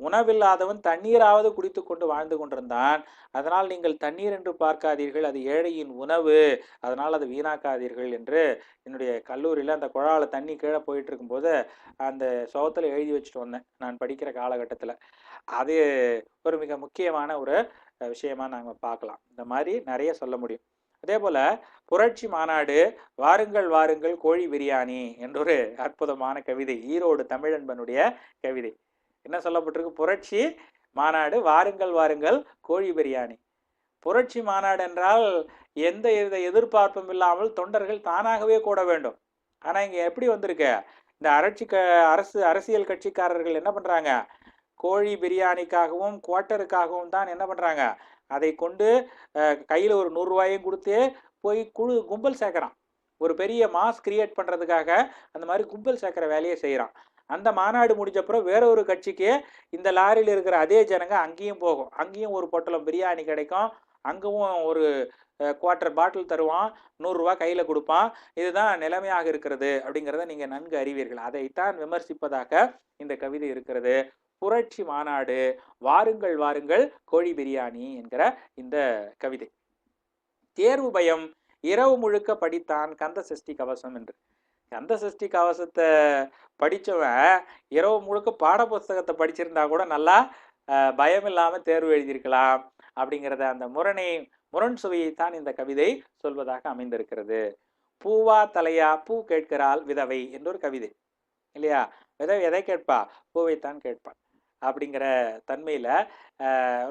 உணவில்லாதவன் தண்ணீராவது குடித்து கொண்டு வாழ்ந்து கொண்டிருந்தான். அதனால் நீங்கள் தண்ணீர் என்று பார்க்காதீர்கள், அது ஏழையின் உணவு, அதனால் அதை வீணாக்காதீர்கள் என்று என்னுடைய கல்லூரியில் அந்த குழாவில் தண்ணி கீழே போயிட்டு இருக்கும்போது அந்த சுவத்தில் எழுதி வச்சுட்டு வந்தேன் நான் படிக்கிற காலகட்டத்தில். அது ஒரு மிக முக்கியமான ஒரு விஷயமா நாங்கள் பார்க்கலாம். இந்த மாதிரி நிறைய சொல்ல முடியும். அதே போல புரட்சி மாநாடு, வாருங்கள் வாருங்கள் கோழி பிரியாணி என்றொரு அற்புதமான கவிதை, ஈரோடு தமிழன்பனுடைய கவிதை. என்ன சொல்லப்பட்டிருக்கு? புரட்சி மாநாடு, வாருங்கள் வாருங்கள் கோழி பிரியாணி. புரட்சி மாநாடு என்றால் எந்த வித எதிர்பார்ப்பும் இல்லாமல் தொண்டர்கள் தானாகவே கூட வேண்டும். ஆனா இங்க எப்படி வந்திருக்க, இந்த அரசியல் கட்சிக்காரர்கள் என்ன பண்றாங்க? கோழி பிரியாணிக்காகவும் குவார்ட்டருக்காகவும் தான் என்ன பண்றாங்க, அதை கொண்டு கையில் ஒரு 100 ரூபாயும் கொடுத்து போய் கும்பல் சேர்க்குறான். ஒரு பெரிய மாஸ் கிரியேட் பண்ணுறதுக்காக அந்த மாதிரி கும்பல் சேர்க்குற வேலையை செய்கிறான். அந்த மாநாடு முடிஞ்சப்புறம் வேற ஒரு கட்சிக்கு இந்த லாரியில் இருக்கிற அதே ஜனங்க அங்கேயும் போகும். அங்கேயும் ஒரு பொட்டலம் பிரியாணி கிடைக்கும், அங்கவும் ஒரு குவார்ட்டர் பாட்டில் தருவான், 100 ரூபா கையில் கொடுப்பான். இதுதான் நிலைமையாக இருக்கிறது அப்படிங்கிறத நீங்கள் நன்கு அறிவீர்கள். அதைத்தான் விமர்சிப்பதாக இந்த கவிதை இருக்கிறது. புரட்சி மாநாடு, வாருங்கள் வாருங்கள் கோழி பிரியாணி என்கிற இந்த கவிதை. தேர்வு பயம், இரவு முழுக்க படித்தான் கந்த சஷ்டி கவசம் என்று. கந்த சஷ்டி கவசத்தை படித்தவன் இரவு முழுக்க பாட புஸ்தகத்தை படிச்சிருந்தா கூட நல்லா பயம் இல்லாமல் தேர்வு எழுதியிருக்கலாம் அப்படிங்கிறத அந்த முரண் சுவையைத்தான் இந்த கவிதை சொல்வதாக அமைந்திருக்கிறது. பூவா தலையா பூ கேட்கிறாள் விதவை என்றொரு கவிதை இல்லையா? விதவை எதை கேட்பா? பூவைத்தான் கேட்பாள் அப்படிங்கிற தன்மையில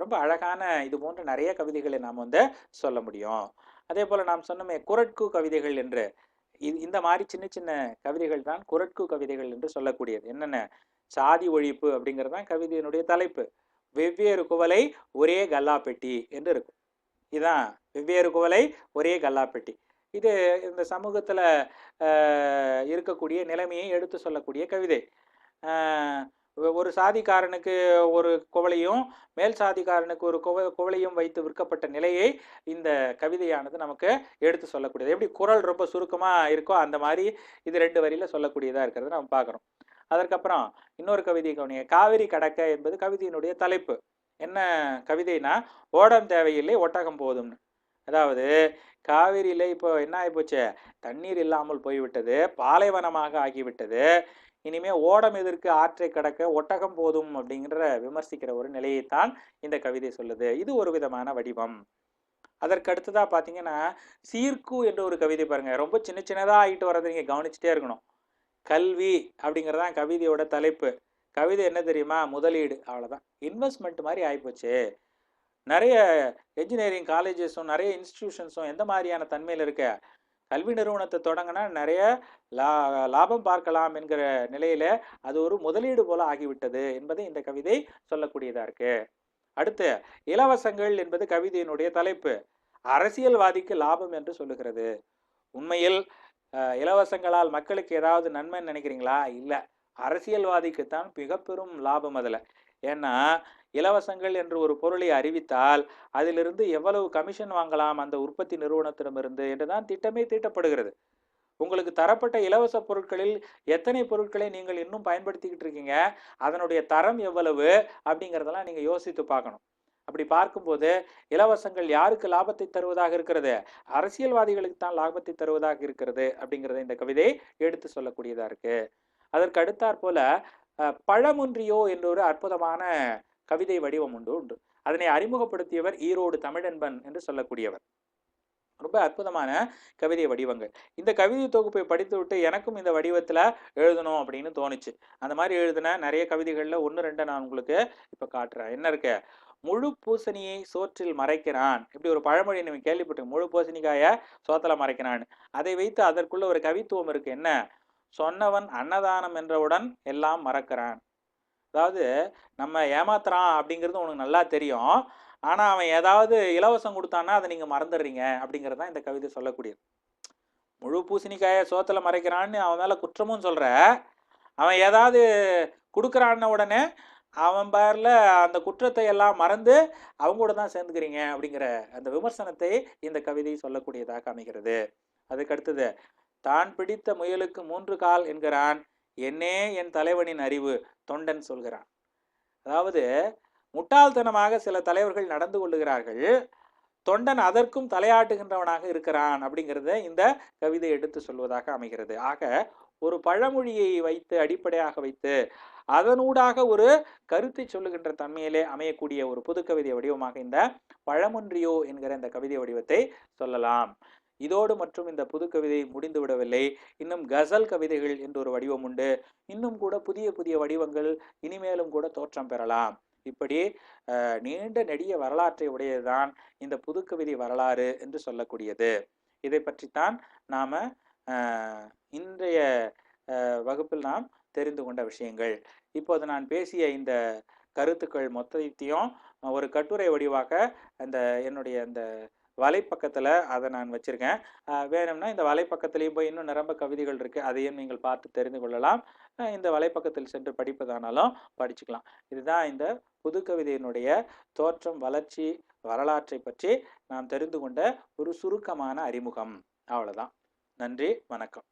ரொம்ப அழகான இது போன்ற நிறைய கவிதைகளை நாம் சொல்ல முடியும். அதே போல நாம் சொன்னோமே குரட்கு கவிதைகள் என்று, இந்த மாதிரி சின்ன சின்ன கவிதைகள் தான் குரட்கு கவிதைகள் என்று சொல்லக்கூடியது. என்னென்ன? சாதி ஒழிப்பு அப்படிங்கிறது தான் கவிதையினுடைய தலைப்பு. வெவ்வேறு குவலை ஒரே கல்லாப்பெட்டி என்று இருக்கும். இதுதான் வெவ்வேறு குவலை ஒரே கல்லாப்பெட்டி. இது இந்த சமூகத்துல இருக்கக்கூடிய நிலைமையை எடுத்து சொல்லக்கூடிய கவிதை. ஒரு சாதிக்காரனுக்கு ஒரு குவளையும் மேல் சாதிக்காரனுக்கு ஒரு குவளையும் வைத்து விற்கப்பட்ட நிலையை இந்த கவிதையானது நமக்கு எடுத்து சொல்லக்கூடியது. எப்படி குரல் ரொம்ப சுருக்கமா இருக்கோ அந்த மாதிரி இது 2 வரியில சொல்லக்கூடியதா இருக்கிறது நம்ம பார்க்குறோம். அதற்கப்புறம் இன்னொரு கவிதை கவனிங்க. காவிரி கடக்க என்பது கவிதையினுடைய தலைப்பு. என்ன கவிதைனா, ஓடம் தேவையில்லை ஒட்டகம் போதும்னு. அதாவது காவிரியில இப்போ என்ன ஆகிப்போச்சு, தண்ணீர் இல்லாமல் போய்விட்டது, பாலைவனமாக ஆகிவிட்டது. இனிமே ஓடம் எதற்கு, ஆற்றை கடக்க ஒட்டகம் போதும் அப்படிங்கிற விமர்சிக்கிற ஒரு நிலையைத்தான் இந்த கவிதை சொல்லுது. இது ஒரு விதமான வடிவம். அதற்கு அடுத்ததா பாத்தீங்கன்னா சீர்கு என்ற ஒரு கவிதை பாருங்க. ரொம்ப சின்ன சின்னதா ஆகிட்டு வர்றதை நீங்க கவனிச்சுட்டே இருக்கணும். கல்வி அப்படிங்கிறதான் கவிதையோட தலைப்பு. கவிதை என்ன தெரியுமா? முதலீடு, அவ்வளவுதான். இன்வெஸ்ட்மெண்ட் மாதிரி ஆயிப்போச்சு. நிறைய என்ஜினியரிங் காலேஜஸும் நிறைய இன்ஸ்டிடியூஷன்ஸும் எந்த மாதிரியான தன்மையில் இருக்க, கல்வி நிறுவனத்தை தொடங்கினா நிறைய லாபம் பார்க்கலாம் என்கிற நிலையில அது ஒரு முதலீடு போல ஆகிவிட்டது என்பதை இந்த கவிதை சொல்லக்கூடியதா இருக்கு. அடுத்து இலவசங்கள் என்பது கவிதையினுடைய தலைப்பு. அரசியல்வாதிக்கு லாபம் என்று சொல்லுகிறது. உண்மையில் இலவசங்களால் மக்களுக்கு ஏதாவது நன்மைன்னு நினைக்கிறீங்களா? இல்லை, அரசியல்வாதிக்குத்தான் மிக பெரும் லாபம் அதுல. ஏன்னா இலவசங்கள் என்று ஒரு பொருளை அறிவித்தால் அதிலிருந்து எவ்வளவு கமிஷன் வாங்கலாம் அந்த உற்பத்தி நிறுவனத்திடமிருந்து என்றுதான் திட்டமே தீட்டப்படுகிறது. உங்களுக்கு தரப்பட்ட இலவச பொருட்களில் எத்தனை பொருட்களை நீங்கள் இன்னும் பயன்படுத்திக்கிட்டு இருக்கீங்க, அதனுடைய தரம் எவ்வளவு அப்படிங்கிறதெல்லாம் நீங்க யோசித்து பார்க்கணும். அப்படி பார்க்கும்போது இலவசங்கள் யாருக்கு லாபத்தை தருவதாக இருக்கிறது? அரசியல்வாதிகளுக்கு தான் லாபத்தை தருவதாக இருக்கிறது அப்படிங்கிறத இந்த கவிதை எடுத்து சொல்லக்கூடியதா இருக்கு. அதற்கு அடுத்தாற் போல பழமொன்றியோ என்ற ஒரு அற்புதமான கவிதை வடிவம் உண்டு. அதனை அறிமுகப்படுத்தியவர் ஈரோடு தமிழன்பன் என்று சொல்லக்கூடியவர். ரொம்ப அற்புதமான கவிதை வடிவங்கள். இந்த கவிதை தொகுப்பை படித்து விட்டு எனக்கும் இந்த வடிவத்துல எழுதணும் அப்படின்னு தோணுச்சு. அந்த மாதிரி எழுதின நிறைய கவிதைகள்ல 1-2 நான் உங்களுக்கு இப்ப காட்டுறேன். என்ன இருக்கு? முழு பூசணியை சோற்றில் மறைக்கிறான். இப்படி ஒரு பழமொழி நீங்க கேள்விப்பட்டு, முழு பூசணிக்காய சோத்துல மறைக்கிறான். அதை வைத்து அதற்குள்ள ஒரு கவித்துவம் இருக்கு. என்ன? சொன்னவன் அன்னதானம் என்றவுடன் எல்லாம் மறக்கிறான். அதாவது நம்ம ஏமாத்துறான் அப்படிங்கிறது உனக்கு நல்லா தெரியும், ஆனா அவன் ஏதாவது இலவசம் கொடுத்தான்னா அதை நீங்க மறந்துடுறீங்க அப்படிங்கிறதான் இந்த கவிதை சொல்லக்கூடியது. முழு பூசணிக்காய சோத்துல மறைக்கிறான்னு அவன் மேல குற்றமும் சொல்ற, அவன் ஏதாவது கொடுக்குறான்ன உடனே அவன் பேர்ல அந்த குற்றத்தை எல்லாம் மறந்து அவங்க கூட தான் சேர்ந்துக்கிறீங்க அப்படிங்கிற அந்த விமர்சனத்தை இந்த கவிதை சொல்லக்கூடியதாக அமைகிறது. அதுக்கு அடுத்தது, தான் பிடித்த முயலுக்கு 3 கால் என்கிறான், என்னே என் தலைவனின் அறிவு தொண்டன் சொல்கிறான். அதாவது முட்டாள்தனமாக சில தலைவர்கள் நடந்து கொள்ளுகிறார்கள், தொண்டன் அதற்கும் தலையாட்டுகின்றவனாக இருக்கிறான் அப்படிங்கிறத இந்த கவிதை எடுத்து சொல்வதாக அமைகிறது. ஆக ஒரு பழமொழியை வைத்து அடிப்படையாக வைத்து அதனூடாக ஒரு கருத்தை சொல்லுகின்ற தன்மையிலே அமையக்கூடிய ஒரு புது கவிதை வடிவமாக இந்த பழமொன்றியோ என்கிற இந்த கவிதை வடிவத்தை சொல்லலாம். இதோடு மற்றும் இந்த புது கவிதை முடிந்து விடவில்லை. இன்னும் கசல் கவிதைகள் என்று ஒரு வடிவம் உண்டு. இன்னும் கூட புதிய புதிய வடிவங்கள் இனிமேலும் கூட தோற்றம் பெறலாம். இப்படி நீண்ட நெடிய வரலாற்றை உடையதுதான் இந்த புது கவிதை வரலாறு என்று சொல்லக்கூடியது. இதை பற்றித்தான் நாம இன்றைய வகுப்பில் நாம் தெரிந்து கொண்ட விஷயங்கள். இப்போது நான் பேசிய இந்த கருத்துக்கள் மொத்தத்தையும் ஒரு கட்டுரை வடிவாக அந்த என்னுடைய அந்த வலைப்பக்கத்தில் அதை நான் வச்சிருக்கேன். வேணும்னா இந்த வலைப்பக்கத்திலையும் போய் இன்னும் நிரம்ப கவிதைகள் இருக்குது, அதையும் நீங்கள் பார்த்து தெரிந்து கொள்ளலாம். இந்த வலைப்பக்கத்தில் சென்று படிப்பதானாலும் படிச்சுக்கலாம். இதுதான் இந்த புது கவிதையினுடைய தோற்றம், வளர்ச்சி, வரலாற்றை பற்றி நாம் தெரிந்து கொண்ட ஒரு சுருக்கமான அறிமுகம். அவ்வளோதான். நன்றி, வணக்கம்.